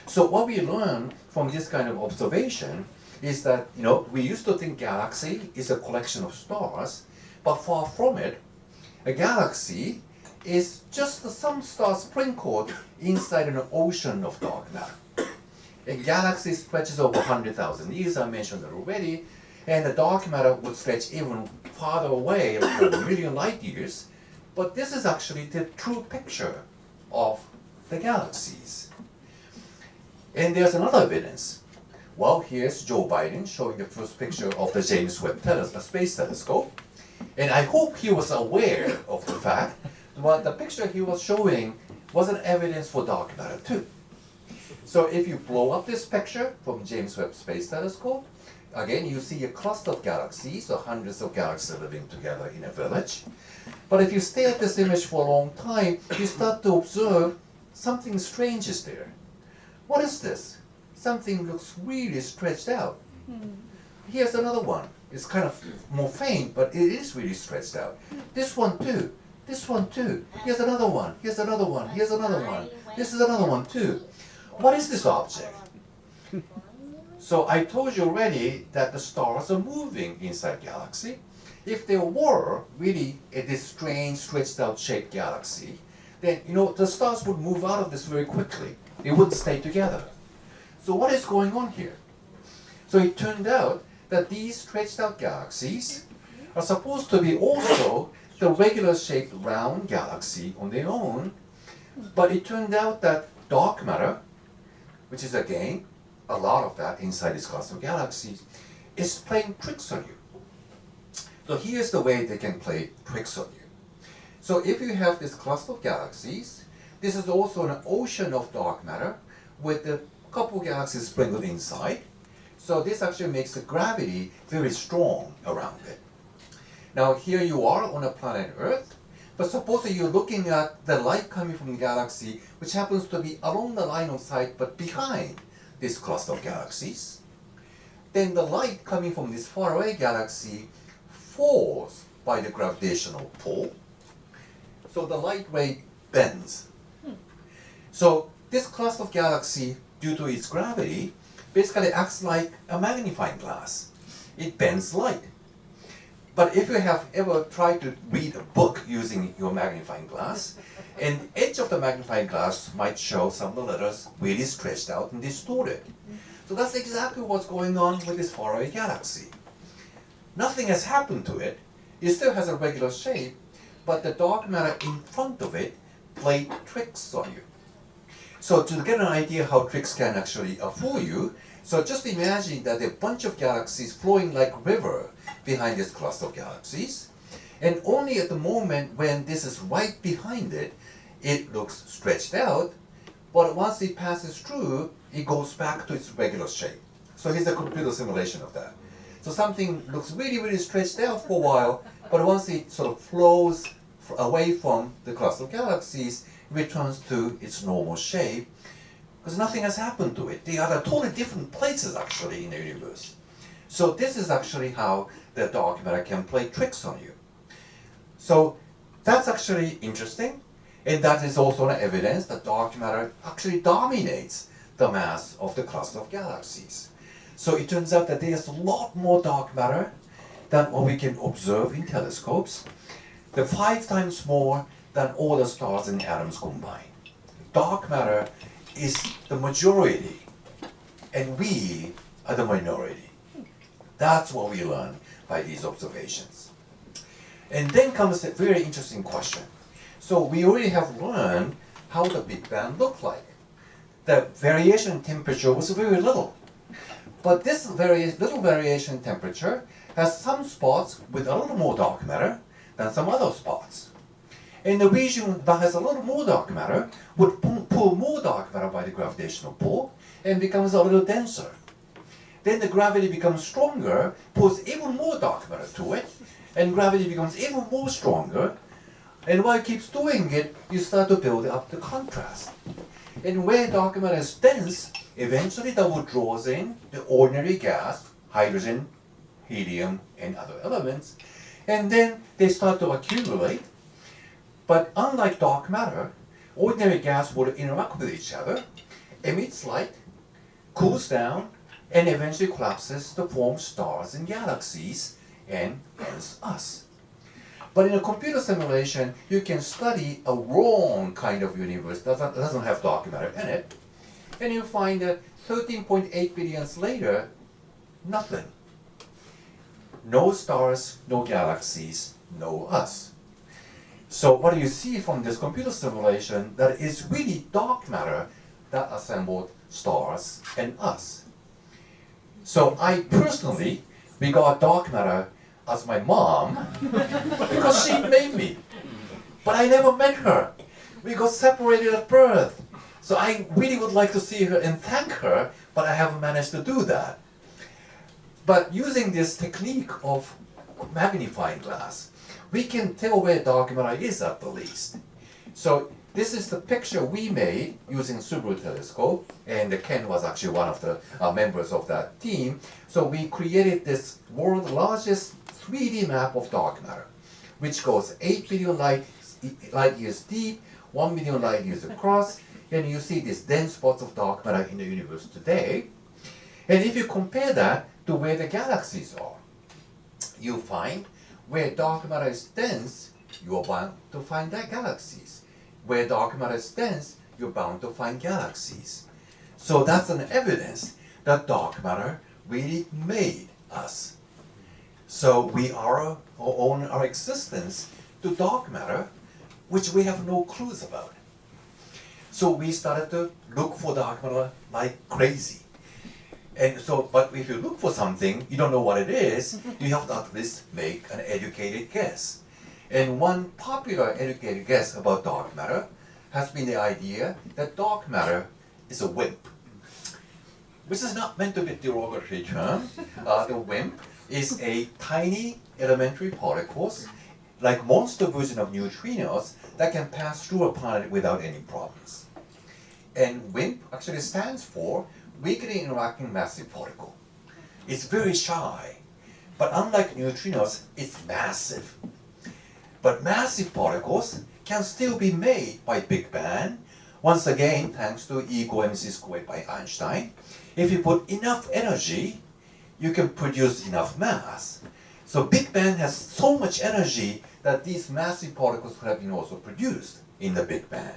So what we learn from this kind of observation is that, you know, we used to think galaxy is a collection of stars, but far from it. A galaxy is just some stars sprinkled inside an ocean of dark matter. A galaxy stretches over 100,000 years, I mentioned it already, and the dark matter would stretch even farther away, like a million light years. But this is actually the true picture of the galaxies. And there's another evidence. Well, here's Joe Biden showing the first picture of the James Webb Space Telescope. And I hope he was aware of the fact that the picture he was showing was an evidence for dark matter too. So if you blow up this picture from James Webb Space Telescope, again, you see a cluster of galaxies, or hundreds of galaxies living together in a village. But if you stare at this image for a long time, you start to observe something strange is there. What is this? Something looks really stretched out. Here's another one. It's kind of more faint, but it is really stretched out. This one too. This one too. Here's another one. Here's another one. Here's another one. This is another one too. What is this object? So I told you already that the stars are moving inside galaxy. If there were really this strange stretched out shaped galaxy, then the stars would move out of this very quickly. They wouldn't stay together. So what is going on here? So it turned out that these stretched out galaxies are supposed to be also the regular shaped round galaxy on their own, but it turned out that dark matter, which is again a lot of that inside this cluster of galaxies, is playing tricks on you. So here's the way they can play tricks on you. So if you have this cluster of galaxies, this is also an ocean of dark matter with a couple galaxies sprinkled inside. So this actually makes the gravity very strong around it. Now here you are on a planet Earth, but suppose that you're looking at the light coming from the galaxy, which happens to be along the line of sight but behind this cluster of galaxies. Then the light coming from this faraway galaxy falls by the gravitational pull. So the light ray bends. So this cluster of galaxy, due to its gravity, basically acts like a magnifying glass. It bends light. But if you have ever tried to read a book using your magnifying glass, and the edge of the magnifying glass might show some of the letters really stretched out and distorted. So that's exactly what's going on with this faraway galaxy. Nothing has happened to it. It still has a regular shape, but the dark matter in front of it played tricks on you. So to get an idea how tricks can actually fool you, so just imagine that there are a bunch of galaxies flowing like a river behind this cluster of galaxies, and only at the moment when this is right behind it, it looks stretched out, but once it passes through, it goes back to its regular shape. So here's a computer simulation of that. So something looks really, really stretched out for a while, but once it sort of flows away from the cluster of galaxies, it returns to its normal shape, because nothing has happened to it. They are at totally different places actually in the universe. So this is actually how the dark matter can play tricks on you. So that's actually interesting, and that is also an evidence that dark matter actually dominates the mass of the cluster of galaxies. So it turns out that there's a lot more dark matter than what we can observe in telescopes. The 5 times more than all the stars and atoms combined. Dark matter is the majority, and we are the minority. That's what we learn by these observations. And then comes a very interesting question. So we already have learned how the Big Bang looked like. The variation in temperature was very little. But this little variation in temperature has some spots with a little more dark matter than some other spots. And the region that has a little more dark matter would pull more dark matter by the gravitational pull and becomes a little denser. Then the gravity becomes stronger, pulls even more dark matter to it, and gravity becomes even more stronger. And while it keeps doing it, you start to build up the contrast. And where dark matter is dense, eventually that will draw in the ordinary gas, hydrogen, helium, and other elements, and then they start to accumulate. But unlike dark matter, ordinary gas will interact with each other, emits light, cools down, and eventually collapses to form stars and galaxies, and hence us. But in a computer simulation, you can study a wrong kind of universe that doesn't have dark matter in it, and you find that 13.8 billion later, nothing. No stars, no galaxies, no us. So what you see from this computer simulation, that is really dark matter that assembled stars and us. So I personally regard dark matter as my mom because she made me. But I never met her. We got separated at birth. So I really would like to see her and thank her, but I haven't managed to do that. But using this technique of magnifying glass, we can tell where dark matter is at the least. So this is the picture we made using Subaru telescope, and Ken was actually one of the members of that team. So we created this world's largest 3D map of dark matter, which goes 8 billion light years deep, 1 million light years across, and you see these dense spots of dark matter in the universe today. And if you compare that to where the galaxies are, you find where dark matter is dense, you are bound to find that galaxies. Where dark matter is dense, you're bound to find galaxies. So that's an evidence that dark matter really made us. So we owe our existence to dark matter, which we have no clues about. So we started to look for dark matter like crazy. And so, but if you look for something, you don't know what it is, you have to at least make an educated guess. And one popular educated guess about dark matter has been the idea that dark matter is a WIMP. Which is not meant to be a derogatory term. The WIMP is a tiny elementary particles, like monster version of neutrinos, that can pass through a planet without any problems. And WIMP actually stands for weakly interacting massive particle. It's very shy, but unlike neutrinos, it's massive. But massive particles can still be made by Big Bang, once again thanks to E equal mc squared by Einstein. If you put enough energy, you can produce enough mass. So Big Bang has so much energy that these massive particles could have been also produced in the Big Bang.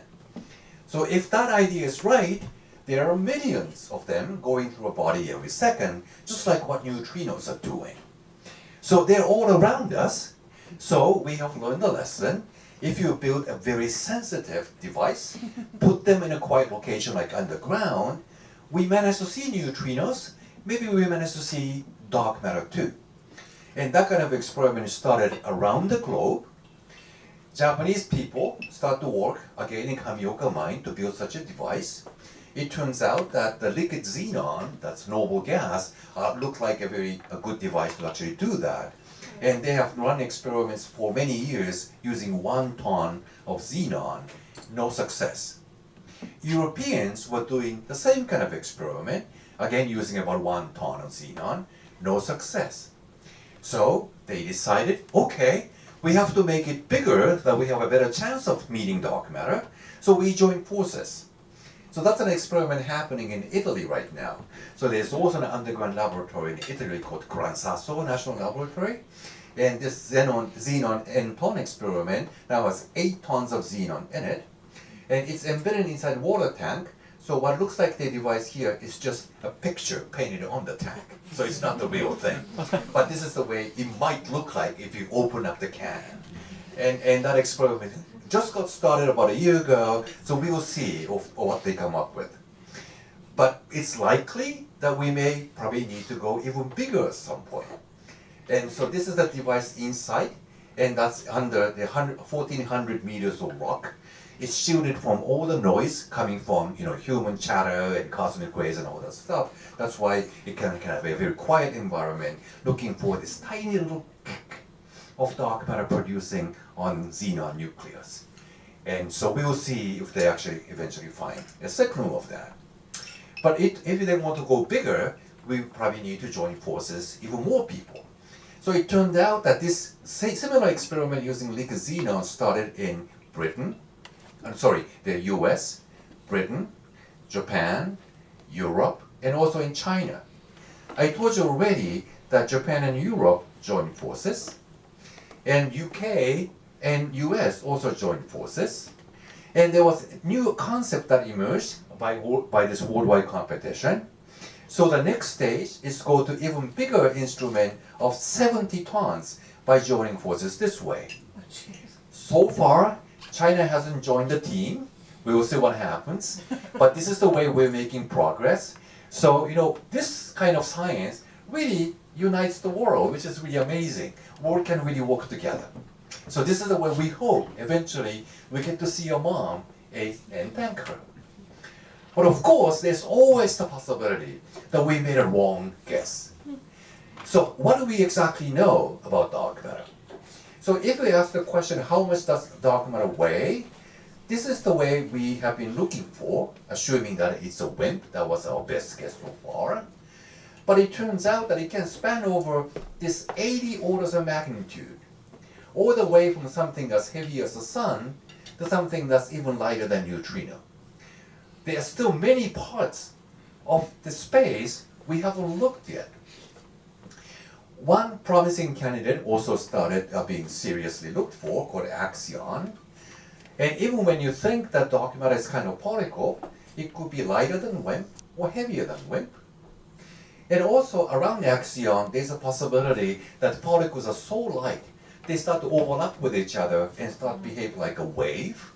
So if that idea is right, there are millions of them going through a body every second, just like what neutrinos are doing. So they're all around us. So we have learned a lesson. If you build a very sensitive device, put them in a quiet location like underground, we manage to see neutrinos, maybe we manage to see dark matter too. And that kind of experiment started around the globe. Japanese people start to work again in Kamioka mine to build such a device. It turns out that the liquid xenon, that's noble gas, looked like a very good device to actually do that. And they have run experiments for many years using 1 ton of xenon, no success. Europeans were doing the same kind of experiment, again using about 1 ton of xenon, no success. So they decided, okay, we have to make it bigger, that we have a better chance of meeting dark matter, so we joined forces. So that's an experiment happening in Italy right now. So there's also an underground laboratory in Italy called Gran Sasso National Laboratory. And this xenon n-ton experiment now has 8 tons of xenon in it. And it's embedded inside a water tank. So what looks like the device here is just a picture painted on the tank. So it's not the real thing. But this is the way it might look like if you open up the can. And that experiment just got started about a year ago, so we will see what they come up with. But it's likely that we may probably need to go even bigger at some point. And so this is the device inside, and that's under the 1,400 meters of rock. It's shielded from all the noise coming from human chatter and cosmic rays and all that stuff. That's why it can have a very quiet environment, looking for this tiny little kick of dark matter producing on xenon nucleus. And so we will see if they actually eventually find a signal of that. But if they want to go bigger, we probably need to join forces, even more people. So it turned out that this similar experiment using liquid xenon started in the US, Britain, Japan, Europe, and also in China. I told you already that Japan and Europe joined forces, and UK and US also joined forces. And there was a new concept that emerged by this worldwide competition. So the next stage is to go to even bigger instrument of 70 tons by joining forces this way. So far, China hasn't joined the team. We will see what happens. But this is the way we're making progress. So, this kind of science really unites the world, which is really amazing. World can really work together. So this is the way we hope eventually we get to see your mom and thank her. But of course, there's always the possibility that we made a wrong guess. So what do we exactly know about dark matter? So if we ask the question, how much does dark matter weigh? This is the way we have been looking for, assuming that it's a WIMP. That was our best guess so far. But it turns out that it can span over this 80 orders of magnitude, all the way from something as heavy as the sun to something that's even lighter than neutrino. There are still many parts of the space we haven't looked yet. One promising candidate also started being seriously looked for, called axion. And even when you think that dark matter is kind of particle, it could be lighter than WIMP or heavier than WIMP. And also around the axion, there's a possibility that particles are so light, they start to overlap with each other and start to behave like a wave.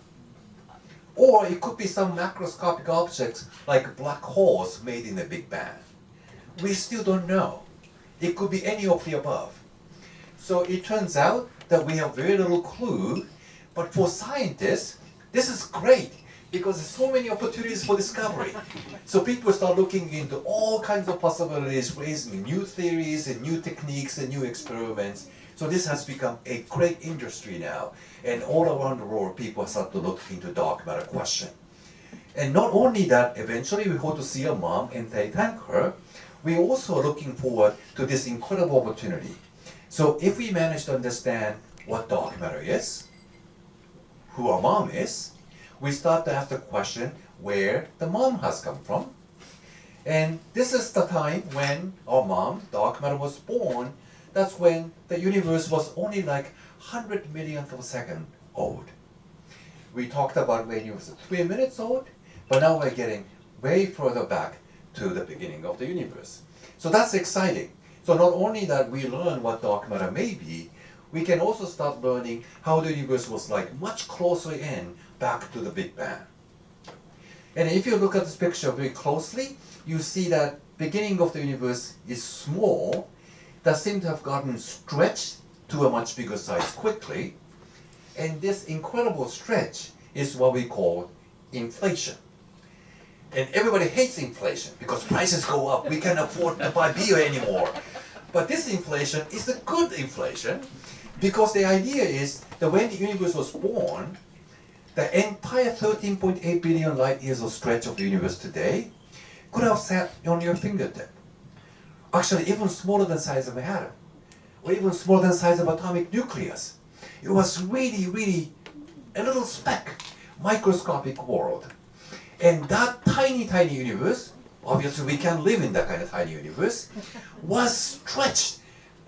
Or it could be some macroscopic objects like black holes made in the Big Bang. We still don't know. It could be any of the above. So it turns out that we have very little clue, but for scientists, this is great because there's so many opportunities for discovery. So people start looking into all kinds of possibilities, raising new theories and new techniques and new experiments. So this has become a great industry now. And all around the world, people start to look into dark matter question. And not only that, eventually we hope to see a mom and thank her. We're also looking forward to this incredible opportunity. So if we manage to understand what dark matter is, who our mom is, we start to ask the question where the mom has come from. And this is the time when our mom, dark matter, was born. That's when the universe was only like 100 millionth of a second old. We talked about when it was 3 minutes old, but now we're getting way further back to the beginning of the universe. So that's exciting. So not only that we learn what dark matter may be, we can also start learning how the universe was like much closer in back to the Big Bang. And if you look at this picture very closely, you see that beginning of the universe is small, that seems to have gotten stretched to a much bigger size quickly. And this incredible stretch is what we call inflation. And everybody hates inflation because prices go up. We can't afford to buy beer anymore. But this inflation is a good inflation because the idea is that when the universe was born, the entire 13.8 billion light years of stretch of the universe today could have sat on your fingertip. Actually, even smaller than the size of an atom, or even smaller than the size of atomic nucleus. It was really, really a little speck, microscopic world. And that tiny, tiny universe, obviously we can't live in that kind of tiny universe, was stretched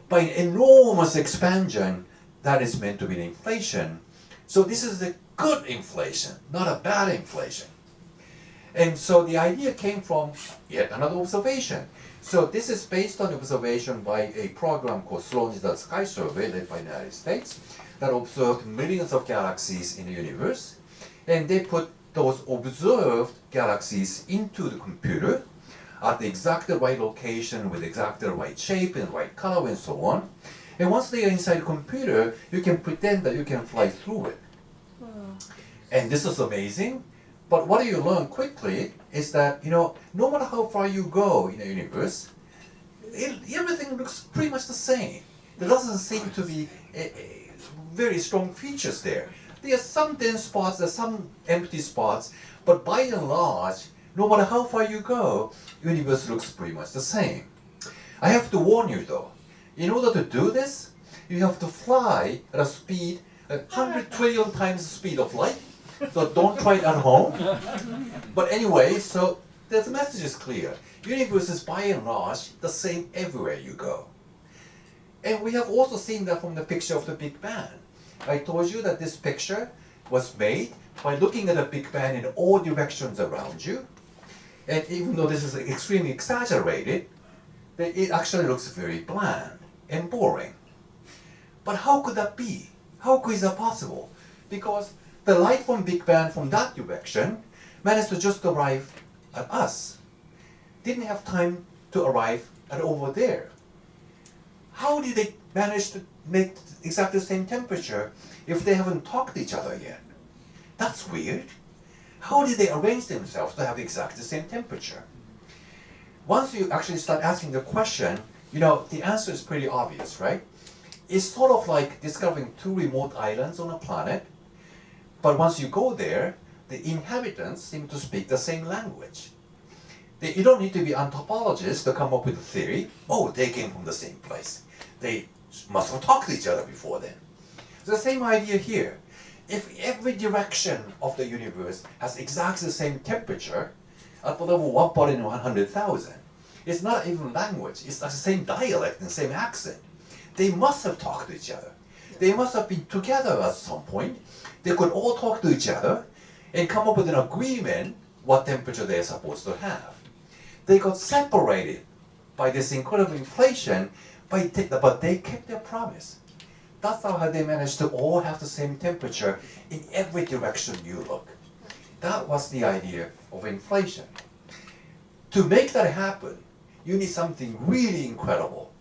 by an enormous expansion that is meant to be an inflation. So this is a good inflation, not a bad inflation. And so the idea came from yet another observation. So this is based on observation by a program called Sloan-Digital Sky Survey led by the United States that observed millions of galaxies in the universe. And they put those observed galaxies into the computer at the exact right location with exact right shape and right color and so on. And once they are inside the computer, you can pretend that you can fly through it. And this is amazing. But what you learn quickly is that, no matter how far you go in the universe, everything looks pretty much the same. There doesn't seem to be very strong features there. There are some dense spots, there are some empty spots, but by and large, no matter how far you go, the universe looks pretty much the same. I have to warn you though, in order to do this, you have to fly at a speed 100 trillion times the speed of light. So don't try it at home. But anyway, so the message is clear. Universe is by and large the same everywhere you go. And we have also seen that from the picture of the Big Bang. I told you that this picture was made by looking at the Big Bang in all directions around you. And even though this is extremely exaggerated, it actually looks very bland and boring. But how could that be? How is that possible? Because the light from Big Bang from that direction managed to just arrive at us. Didn't have time to arrive at over there. How did they manage to make exactly the same temperature if they haven't talked to each other yet? That's weird. How did they arrange themselves to have exactly the same temperature? Once you actually start asking the question, the answer is pretty obvious, right? It's sort of like discovering two remote islands on a planet. But once you go there, the inhabitants seem to speak the same language. You don't need to be anthropologists to come up with a theory. Oh, they came from the same place. They must have talked to each other before then. It's the same idea here. If every direction of the universe has exactly the same temperature, at level 1 part in 100,000, it's not even language. It's the same dialect and the same accent. They must have talked to each other. They must have been together at some point. They could all talk to each other and come up with an agreement what temperature they're supposed to have. They got separated by this incredible inflation, but they kept their promise. That's how they managed to all have the same temperature in every direction you look. That was the idea of inflation. To make that happen, you need something really incredible.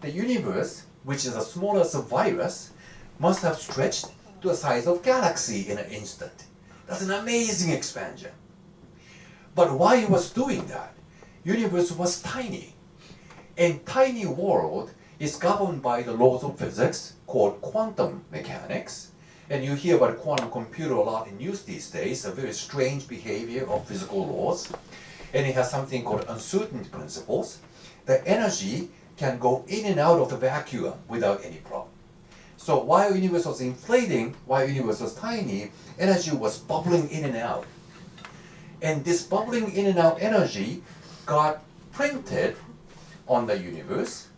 The universe, which is as small as a virus, must have stretched to the size of galaxy in an instant. That's an amazing expansion. But while he was doing that, universe was tiny. And tiny world is governed by the laws of physics called quantum mechanics. And you hear about quantum computer a lot in news these days, a very strange behavior of physical laws. And it has something called uncertainty principles. The energy can go in and out of the vacuum without any problem. So while the universe was inflating, while the universe was tiny, energy was bubbling in and out. And this bubbling in and out energy got printed on the universe.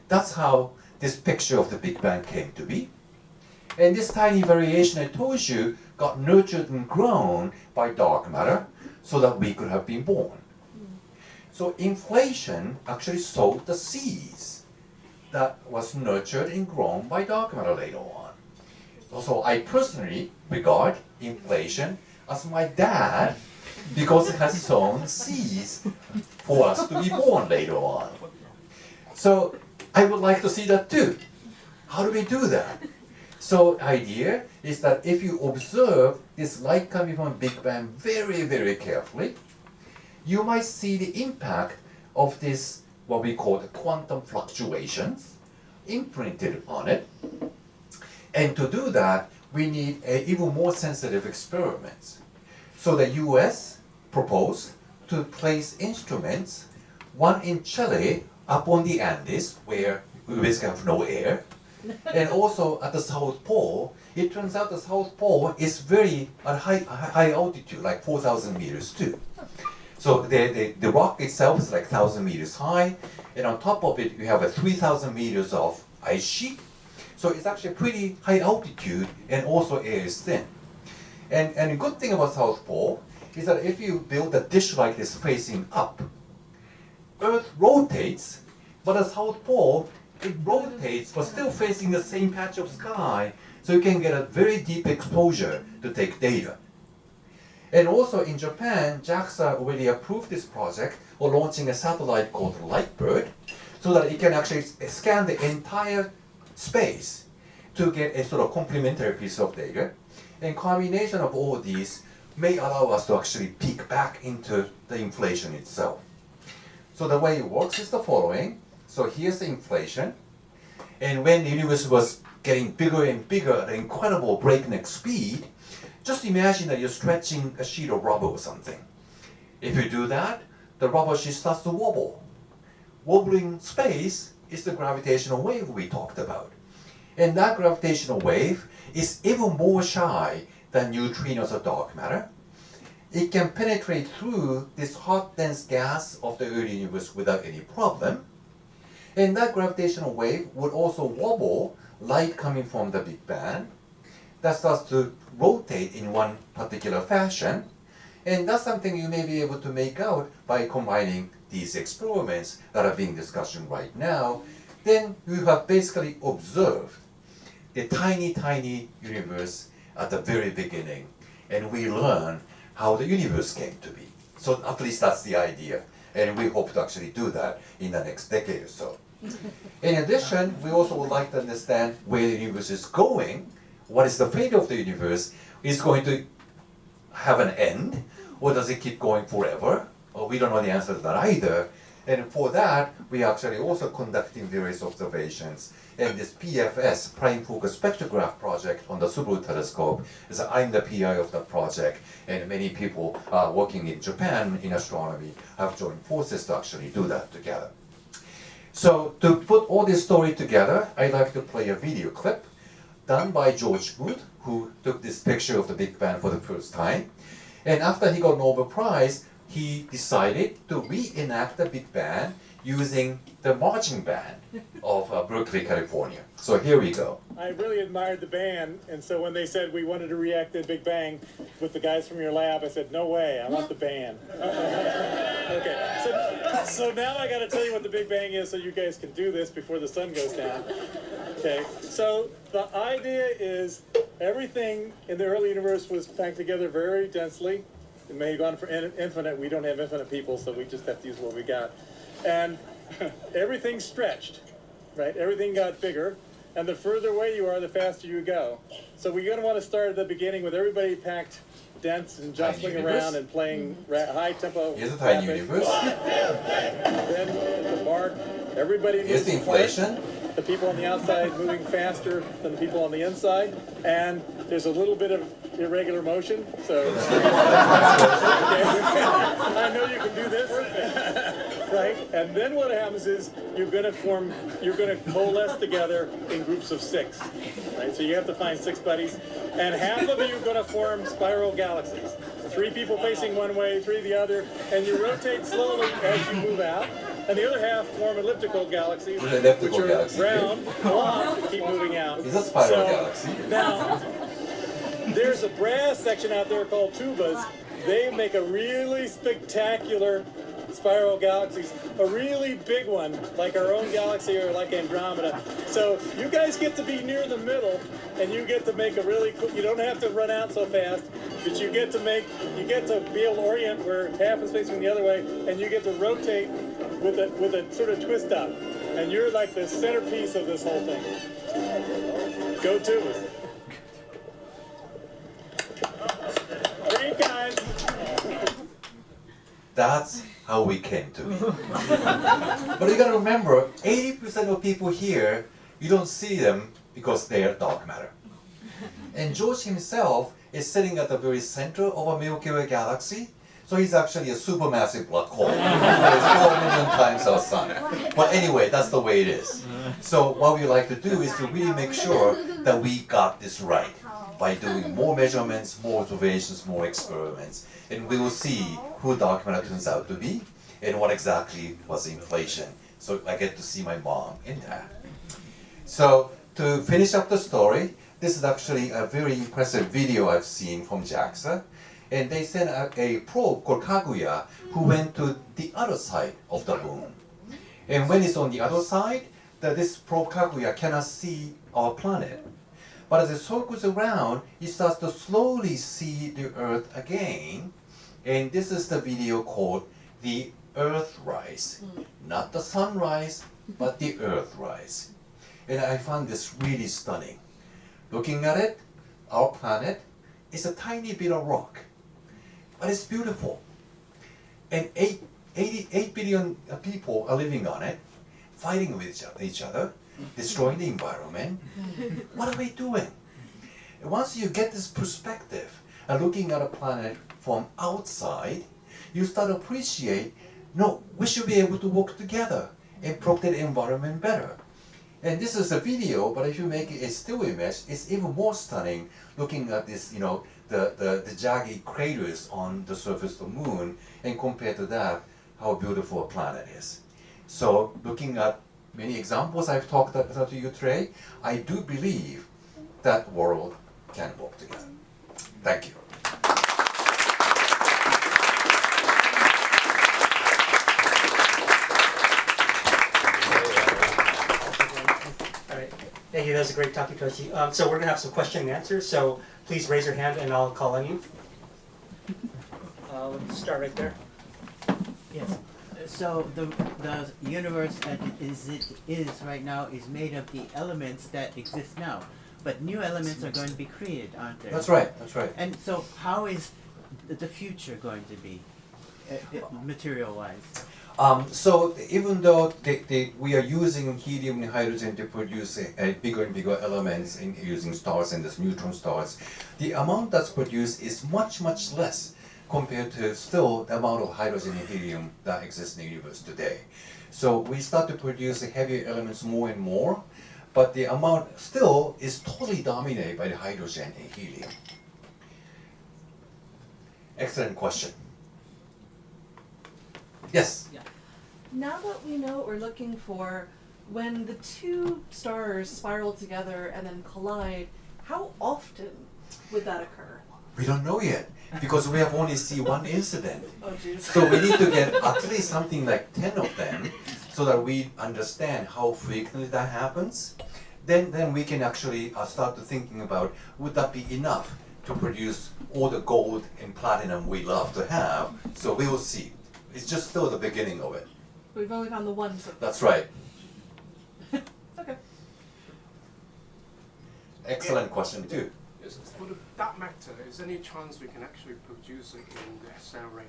That's how this picture of the Big Bang came to be. And this tiny variation I told you got nurtured and grown by dark matter so that we could have been born. So inflation actually sowed the seeds that was nurtured and grown by dark matter later on. So I personally regard inflation as my dad because it has sown seeds for us to be born later on. So I would like to see that too. How do we do that? So the idea is that if you observe this light coming from a Big Bang very, very carefully, you might see the impact of this, what we call the quantum fluctuations, imprinted on it. And to do that, we need even more sensitive experiments. So the US proposed to place instruments, one in Chile up on the Andes, where we basically have no air, And also at the South Pole, it turns out the South Pole is very at high altitude, like 4,000 meters too. So the rock itself is like 1,000 meters high, and on top of it you have a 3,000 meters of ice sheet. So it's actually pretty high altitude, and also air is thin. And a good thing about South Pole is that if you build a dish like this facing up, Earth rotates, but the South Pole, it rotates but still facing the same patch of sky, so you can get a very deep exposure to take data. And also in Japan, JAXA already approved this project for launching a satellite called Lightbird, so that it can actually scan the entire space to get a sort of complementary piece of data. And combination of all these may allow us to actually peek back into the inflation itself. So the way it works is the following. So here's the inflation. And when the universe was getting bigger and bigger at an incredible breakneck speed, just imagine that you're stretching a sheet of rubber or something. If you do that, the rubber sheet starts to wobble. Wobbling space is the gravitational wave we talked about. And that gravitational wave is even more shy than neutrinos or dark matter. It can penetrate through this hot, dense gas of the early universe without any problem. And that gravitational wave would also wobble light coming from the Big Bang. That starts to rotate in one particular fashion. And that's something you may be able to make out by combining these experiments that are being discussed right now. Then you have basically observed the tiny, tiny universe at the very beginning. And we learn how the universe came to be. So at least that's the idea. And we hope to actually do that in the next decade or so. In addition, we also would like to understand where the universe is going. What is the fate of the universe? Is it going to have an end? Or does it keep going forever? Well, we don't know the answer to that either. And for that, we are actually also conducting various observations. And this PFS, Prime Focus Spectrograph project on the Subaru telescope, is I'm the PI of that project, and many people working in Japan in astronomy have joined forces to actually do that together. So to put all this story together, I'd like to play a video clip done by George Wood, who took this picture of the Big Bang for the first time. And after he got Nobel Prize, he decided to reenact the Big Bang using the marching band of Berkeley, California. So here we go. I really admired the band, and so when they said we wanted to react to the Big Bang with the guys from your lab, I said, no way, I want the band. Okay, so now I got to tell you what the Big Bang is so you guys can do this before the sun goes down. Okay, so the idea is everything in the early universe was packed together very densely. It may have gone for infinite. We don't have infinite people, so we just have to use what we got. And everything stretched, right? Everything got bigger. And the further away you are, the faster you go. So we're going to want to start at the beginning with everybody packed dense and jostling around and playing high tempo. Here's the tiny universe. Then at the mark, everybody moves. Here's the inflation. The people on the outside moving faster than the people on the inside, and there's a little bit of irregular motion. So I know you can do this, right? And then what happens is you're going to coalesce together in groups of 6, right? So you have to find 6 buddies, and half of you are going to form spiral galaxies. 3 people facing one way, 3 the other, and you rotate slowly as you move out. And the other half form elliptical galaxies, which are round blobs that keep moving out. Is a spiral galaxy. Now, there's a brass section out there called tubas. They make a really spectacular spiral galaxies, a really big one, like our own galaxy or like Andromeda. So you guys get to be near the middle, and you get to make a really cool, you don't have to run out so fast, but you get to be able to orient where half is facing the other way, and you get to rotate with a sort of twist up. And you're like the centerpiece of this whole thing. Go tubas. Great guys. That's how we came to be. But you gotta remember, 80% of people here, you don't see them because they are dark matter. And George himself is sitting at the very center of a Milky Way galaxy. So he's actually a supermassive black hole. It's 4 million times our sun. But anyway, that's the way it is. So what we like to do is to really make sure that we got this right by doing more measurements, more observations, more experiments. And we will see who dark matter turns out to be and what exactly was the inflation. So I get to see my mom in that. So to finish up the story, this is actually a very impressive video I've seen from JAXA. And they sent a probe called Kaguya who went to the other side of the moon. And when it's on the other side, this probe Kaguya cannot see our planet. But as it circles around, it starts to slowly see the Earth again. And this is the video called the Earthrise. Not the sunrise, but the Earthrise. And I found this really stunning. Looking at it, our planet is a tiny bit of rock. But it's beautiful. And 88 billion people are living on it, fighting with each other, destroying the environment. What are we doing? And once you get this perspective and looking at a planet from outside, you start to appreciate, no, we should be able to work together and protect the environment better. And this is a video, but if you make it a still image, it's even more stunning looking at this, the jagged craters on the surface of the moon, and compared to that, how beautiful a planet is. So looking at many examples I've talked about to you today, I do believe that world can work together. Thank you. Thank you, that was a great talk, Hitoshi. So we're gonna have some question and answers, so please raise your hand and I'll call on you. Let's start right there. Yes. So the universe as it is right now is made of the elements that exist now, but new elements are going to be created, aren't there? That's right, that's right. And so how is the future going to be, material-wise? So even though we are using helium and hydrogen to produce bigger and bigger elements in using stars and these neutron stars, the amount that's produced is much, much less compared to still the amount of hydrogen and helium that exists in the universe today. So we start to produce heavier elements more and more, but the amount still is totally dominated by the hydrogen and helium. Excellent question. Yes? Yeah. Now that we know what we're looking for, when the two stars spiral together and then collide, how often would that occur? We don't know yet, because we have only seen one incident. Oh, jeez. So we need to get at least something like 10 of them so that we understand how frequently that happens. Then we can actually start to thinking about, would that be enough to produce all the gold and platinum we love to have? So we will see. It's just still the beginning of it. We've only found the one so far. That's right. Okay. Excellent question too. Yes, for the dark matter, is there any chance we can actually produce it in the accelerator?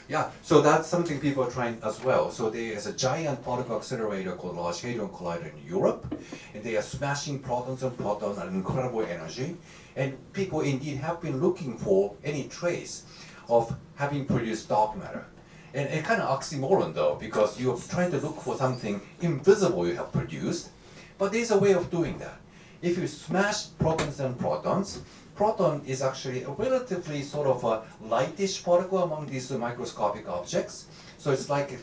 Yeah, so that's something people are trying as well. So there is a giant particle accelerator called Large Hadron Collider in Europe, and they are smashing protons and protons at incredible energy. And people indeed have been looking for any trace of having produced dark matter. And it's kind of oxymoron though, because you're trying to look for something invisible you have produced, but there's a way of doing that. If you smash protons and protons, proton is actually a relatively sort of a lightish particle among these microscopic objects. So it's like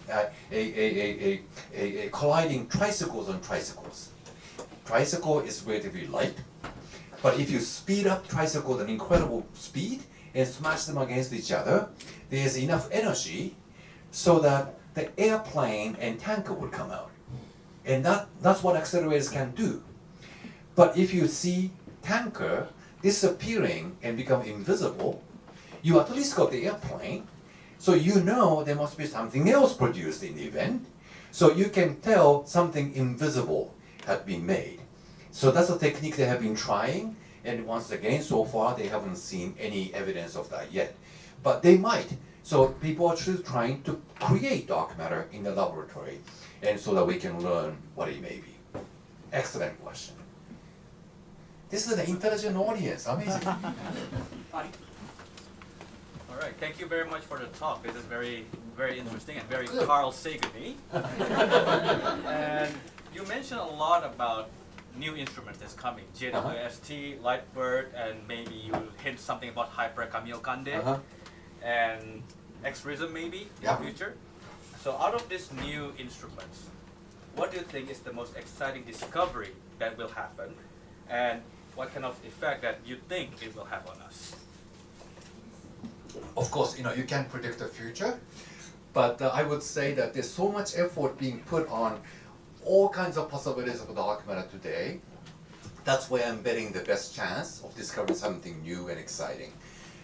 a colliding tricycles on tricycles. Tricycle is relatively light, but if you speed up tricycle at an incredible speed and smash them against each other, there's enough energy so that the airplane and tanker would come out. And that's what accelerators can do. But if you see tanker disappearing and become invisible, you at least got the airplane, so you know there must be something else produced in the event, so you can tell something invisible had been made. So that's a technique they have been trying, and once again, so far they haven't seen any evidence of that yet. But they might. So people are still trying to create dark matter in the laboratory, and so that we can learn what it may be. Excellent question. This is an intelligent audience, amazing. All right. right. Thank you very much for the talk. This is very, very interesting and very Carl Sagan-y. And you mentioned a lot about new instruments that's coming, JWST, Lightbird, and maybe you hint something about Hyper-Kamiokande and X-Prism maybe in the future. So out of these new instruments, what do you think is the most exciting discovery that will happen, and what kind of effect that you think it will have on us? Of course, you can't predict the future, but I would say that there's so much effort being put on all kinds of possibilities of dark matter today. That's where I'm betting the best chance of discovering something new and exciting.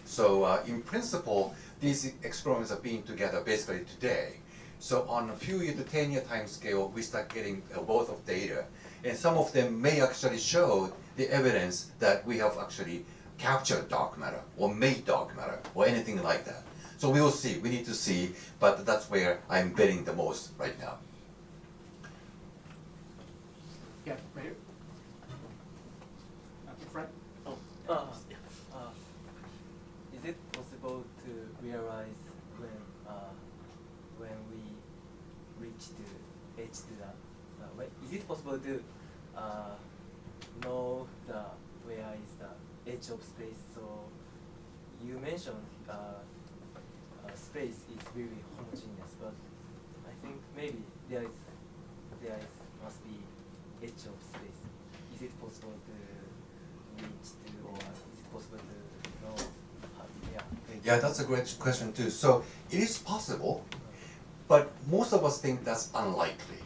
So in principle, these experiments are being together basically today. So on a few year to 10-year time scale, we start getting a wealth of data. And some of them may actually show the evidence that we have actually captured dark matter or made dark matter or anything like that. So we will see, we need to see, but that's where I'm betting the most right now. Yeah, right here. Up in front. Is it possible to realize when we reach the edge to the is it possible to know where is the edge of space? So you mentioned space is really homogeneous, but I think maybe there must be edge of space. Is it possible to reach to, or is it possible to know how? Yeah, that's a great question too. So it is possible, but most of us think that's unlikely.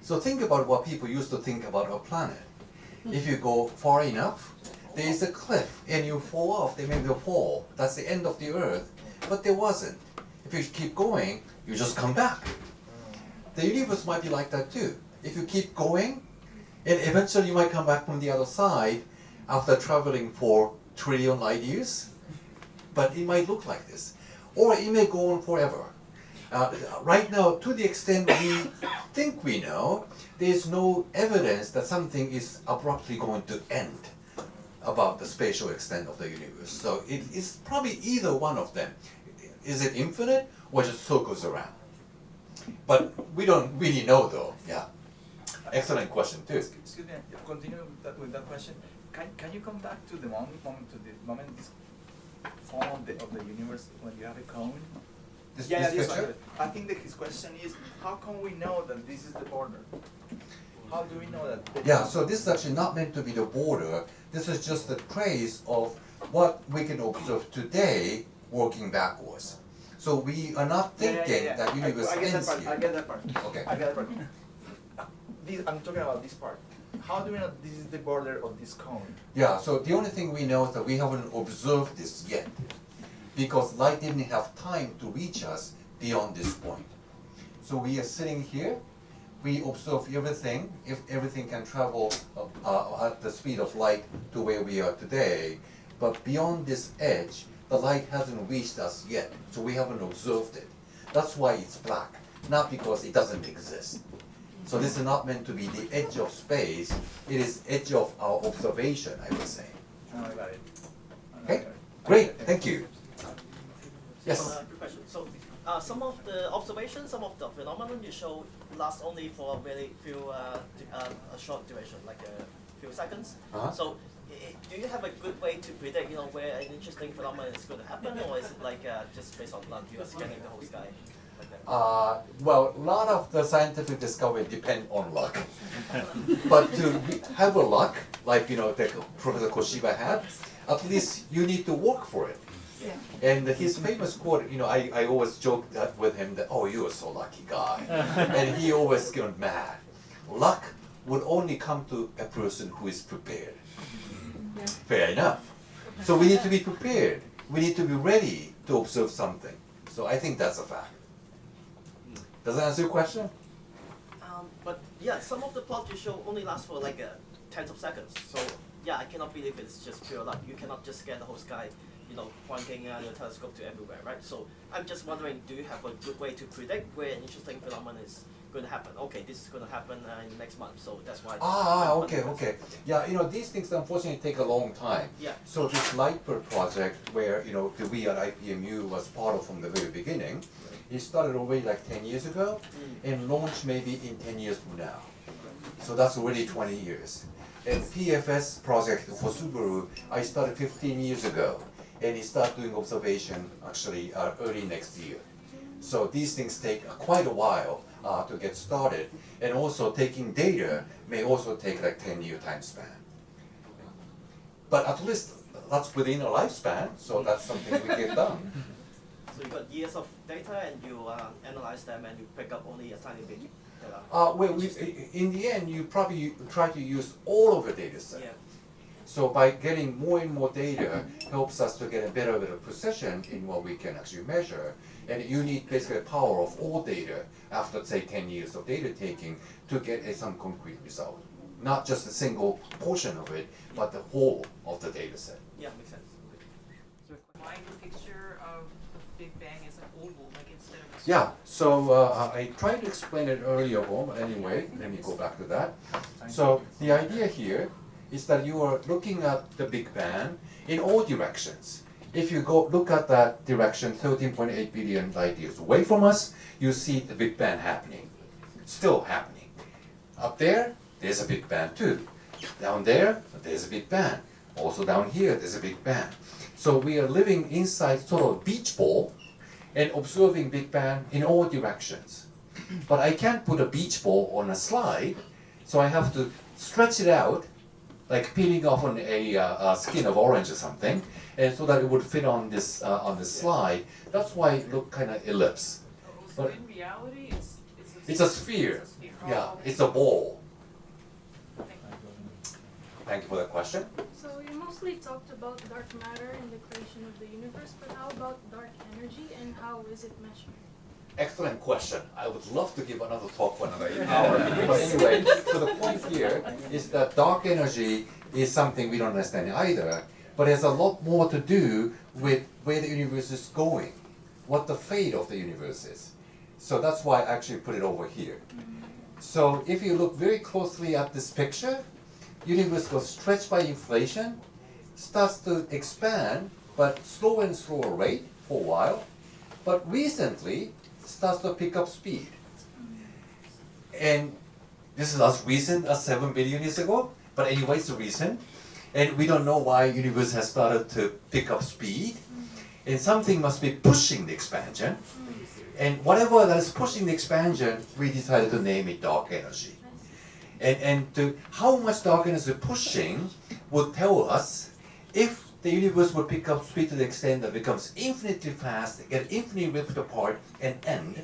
So think about what people used to think about our planet. If you go far enough, there is a cliff and you fall off, there may be a fall. That's the end of the earth, but there wasn't. If you keep going, you just come back. The universe might be like that too. If you keep going, and eventually you might come back from the other side after traveling for trillion light years, but it might look like this. Or it may go on forever. Right now, to the extent we think we know, there is no evidence that something is abruptly going to end about the spatial extent of the universe. So it is probably either one of them. Is it infinite or just circles around? But we don't really know though. Yeah. Excellent question too. Excuse me, continue with that question. Can you come back to the moment this form of the universe when you have a cone? This This picture? one. I think that his question is, how can we know that this is the border? How do we know that? Yeah, so this is actually not meant to be the border. This is just a trace of what we can observe today working backwards. So we are not thinking that universe ends here. I get that part. Okay. I get that part. I'm talking about this part. How do we know this is the border of this cone? Yeah, so the only thing we know is that we haven't observed this yet, because light didn't have time to reach us beyond this point. So we are sitting here, we observe everything, if everything can travel at the speed of light to where we are today, but beyond this edge, the light hasn't reached us yet, so we haven't observed it. That's why it's black, not because it doesn't exist. So this is not meant to be the edge of space, it is edge of our observation, I would say. Oh, I got it. Okay, great, thank you. Yes? Good question. So, some of the observations, some of the phenomenon you show last only for a very few, a short duration, like a few seconds. So, do you have a good way to predict, where an interesting phenomenon is going to happen, or is it like just based on luck? You are scanning the whole sky. Like that? Well, a lot of the scientific discovery depend on luck. But to have a luck, like that Professor Koshiba had, at least you need to work for it. Yeah. And his famous quote, I always joke that with him that, oh, you're so lucky guy. And he always got mad. Luck would only come to a person who is prepared. Yeah. Fair enough. So we need to be prepared. We need to be ready to observe something. So I think that's a fact. Does that answer your question? But yeah, some of the plots you show only last for like tens of seconds. So yeah, I cannot believe it's just pure luck. You cannot just scan the whole sky, pointing your telescope to everywhere, right? So I'm just wondering, do you have a good way to predict where an interesting phenomenon is going to happen. Okay, this is going to happen in next month, so that's why. Okay. Yeah, these things unfortunately take a long time. Yeah. So this Lightbird project, where we at IPMU was part of from the very beginning, it started already like 10 years ago, and launched maybe in 10 years from now. So that's already 20 years. And PFS project for Subaru, I started 15 years ago, and it started doing observation actually early next year. So these things take quite a while to get started, and also taking data may also take like 10-year time span. But at least that's within a lifespan, so that's something we get done. So you got years of data and you analyze them and you pick up only a tiny bit data. Well, in the end, you probably try to use all of the data set. Yeah. So by getting more and more data helps us to get a better precision in what we can actually measure. And you need basically the power of all data after, say, 10 years of data taking to get some concrete result. Not just a single portion of it, but the whole of the data set. Yeah, makes sense. Why the picture of the Big Bang is an oval, like instead of a Yeah, so I tried to explain it earlier on, but anyway, let me go back to that. So the idea here is that you are looking at the Big Bang in all directions. If you look at that direction 13.8 billion light years away from us, you see the Big Bang happening, still happening. Up there, there's a Big Bang too. Down there, there's a Big Bang. Also down here, there's a Big Bang. So we are living inside sort of a beach ball and observing Big Bang in all directions. But I can't put a beach ball on a slide, so I have to stretch it out, like peeling off on a skin of orange or something, and so that it would fit on this slide. That's why it looked kind of ellipse. So But in reality, it's a sphere. Yeah, it's a ball. Thank you for that question. So you mostly talked about dark matter and the creation of the universe, but how about dark energy and how is it measured? Excellent question. I would love to give another talk for another hour. But anyway, so the point here is that dark energy is something we don't understand either, but it has a lot more to do with where the universe is going, what the fate of the universe is. So that's why I actually put it over here. So if you look very closely at this picture, universe was stretched by inflation, starts to expand, but slower and slower rate for a while, but recently starts to pick up speed. And this is as recent as 7 billion years ago, but anyway, it's recent. And we don't know why universe has started to pick up speed. And something must be pushing the expansion. And whatever that is pushing the expansion, we decided to name it dark energy. And how much dark energy pushing would tell us if the universe would pick up speed to the extent that it becomes infinitely fast, get infinitely ripped apart and end.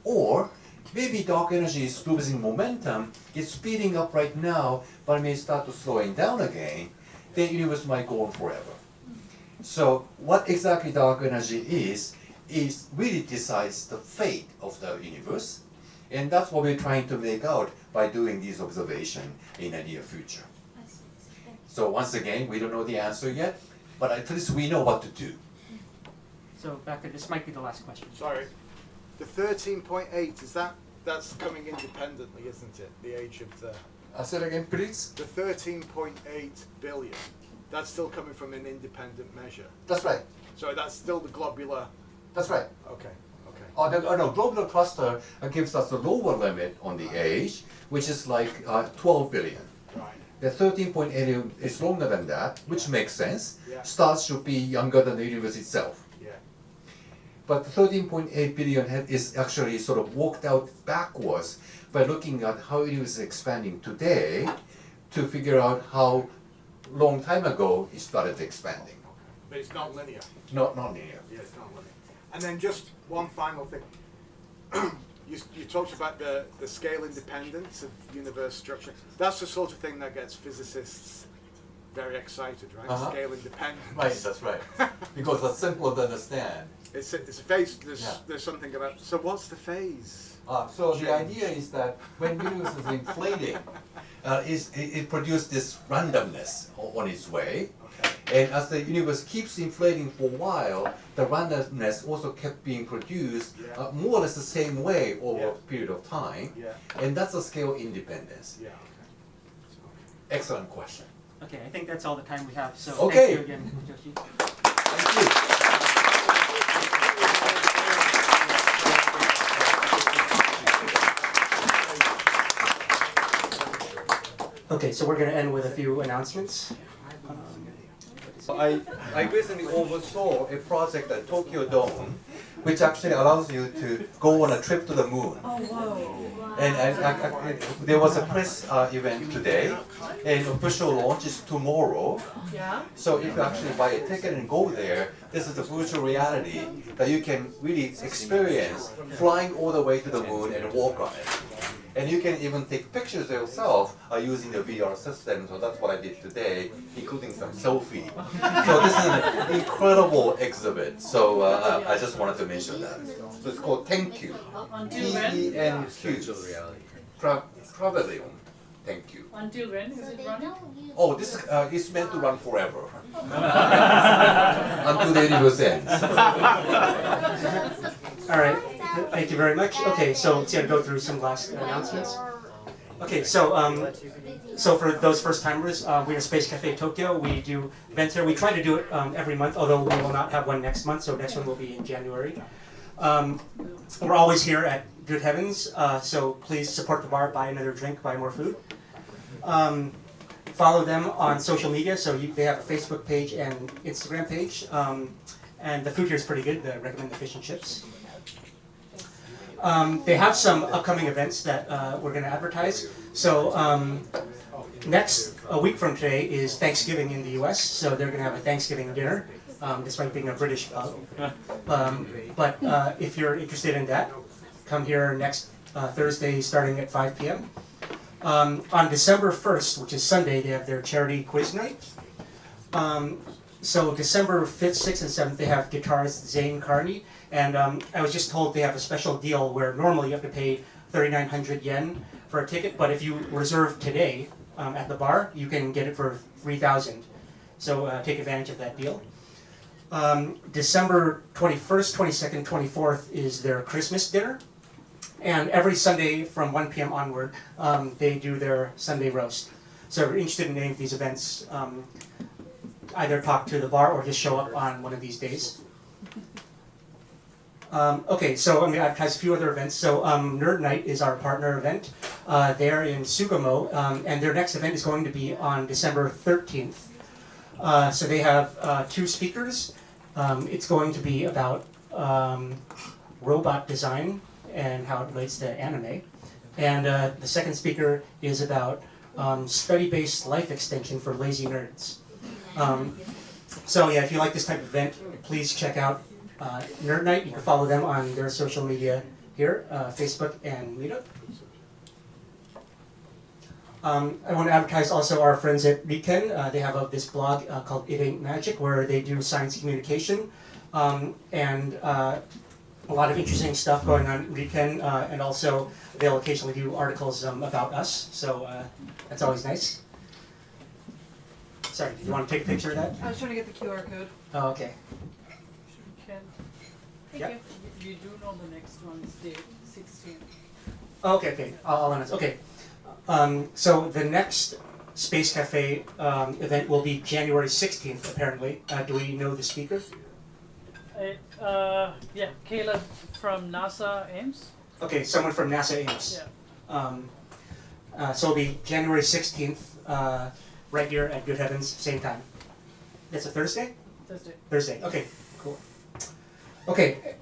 Or maybe dark energy is losing momentum, it's speeding up right now, but it may start to slowing down again, the universe might go on forever. So what exactly dark energy is really decides the fate of the universe. And that's what we're trying to make out by doing these observations in the near future. So once again, we don't know the answer yet, but at least we know what to do. So Becca, this might be the last question. Sorry. The 13.8, that's coming independently, isn't it? The age of the... Say it again, please. The 13.8 billion, that's still coming from an independent measure. That's right. So that's still the globular... That's right. Okay. No, globular cluster gives us a lower limit on the age, which is like 12 billion. Right. The 13.8 is longer than that, which makes sense. Yeah. Stars should be younger than the universe itself. Yeah. But the 13.8 billion is actually sort of worked out backwards by looking at how the universe is expanding today to figure out how long time ago it started expanding. But it's not linear. Not linear. Yeah, it's not linear. And then just one final thing. You talked about the scale independence of universe structure. That's the sort of thing that gets physicists very excited, right? Uh-huh. Scale independence. Right, that's right. Because that's simple to understand. It's a phase. There's something about. So what's the phase? So the idea is that when universe is inflating, it produces this randomness on its way. Okay. And as the universe keeps inflating for a while, the randomness also kept being produced more or less the same way over a period of time. And that's a scale independence. Excellent question. Okay, I think that's all the time we have. So Okay. thank you again, Hitoshi. Thank you. Okay, so we're going to end with a few announcements. I recently oversaw a project at Tokyo Dome, which actually allows you to go on a trip to the moon. Oh, whoa. And there was a press event today, and official launch is tomorrow. Yeah? So if you actually buy a ticket and go there, this is the virtual reality that you can really experience flying all the way to the moon and walk on it. And you can even take pictures yourself using the VR system, so that's what I did today, including some selfie. So this is an incredible exhibit, so I just wanted to mention that. So it's called Thank You, T-E-N-Q, Travelium, Thank You. Until when is it running? Oh, this is meant to run forever, until the universe ends. All right, thank you very much. Okay, so let's go through some last announcements. Okay, so for those first timers, we're at Space Cafe Tokyo. We do events here. We try to do it every month, although we will not have one next month, so next one will be in January. We're always here at Good Heavens, so please support the bar, buy another drink, buy more food. Follow them on social media, so they have a Facebook page and Instagram page. And the food here is pretty good. I recommend the fish and chips. They have some upcoming events that we're going to advertise. So a week from today is Thanksgiving in the U.S., so they're going to have a Thanksgiving dinner, despite being a British pub. But if you're interested in that, come here next Thursday starting at 5 p.m. On December 1st, which is Sunday, they have their charity quiz night. So December 5th, 6th, and 7th, they have guitarist Zane Carney. And I was just told they have a special deal where normally you have to pay 3,900 yen for a ticket, but if you reserve today at the bar, you can get it for 3,000. So take advantage of that deal. December 21st, 22nd, 24th is their Christmas dinner. And every Sunday from 1 p.m. onward, they do their Sunday roast. So if you're interested in any of these events, either talk to the bar or just show up on one of these days. Okay, so I'm going to advertise a few other events. So Nerd Night is our partner event. They're in Sugamo, and their next event is going to be on December 13th. So they have two speakers. It's going to be about robot design and how it relates to anime. And the second speaker is about study-based life extension for lazy nerds. So yeah, if you like this type of event, please check out Nerd Night. You can follow them on their social media here, Facebook and Meetup. I want to advertise also our friends at Riken. They have this blog called It Ain't Magic, where they do science communication and a lot of interesting stuff going on at Riken, and also they'll occasionally do articles about us, so that's always nice. Sorry, do you want to take a picture of that? I was trying to get the QR code. Oh, okay. Ken, Yep. you do know the next one is date 16th. Okay, I'll announce. Okay, so the next Space Cafe event will be January 16th, apparently. Do we know the speaker? Yeah, Caleb from NASA Ames. Okay, someone from NASA Ames. Yeah. So it'll be January 16th, right here at Good Heavens, same time. That's a Thursday? Thursday, okay, cool. Okay,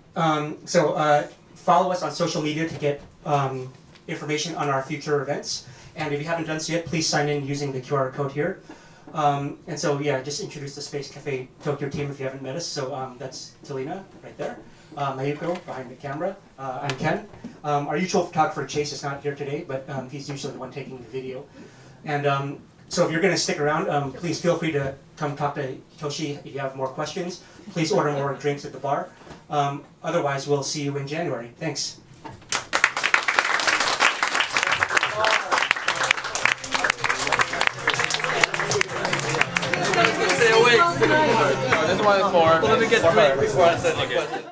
so follow us on social media to get information on our future events. And if you haven't done so yet, please sign in using the QR code here. And so, yeah, just introduce the Space Cafe Tokyo team if you haven't met us. So that's Talina right there. Mayuko behind the camera. I'm Ken. Our usual photographer, Chase, is not here today, but he's usually the one taking the video. And so if you're going to stick around, please feel free to come talk to Hitoshi if you have more questions. Please order more drinks at the bar. Otherwise, we'll see you in January. Thanks. Stay awake. No, this one is for. Let me get for her. before I answer the question.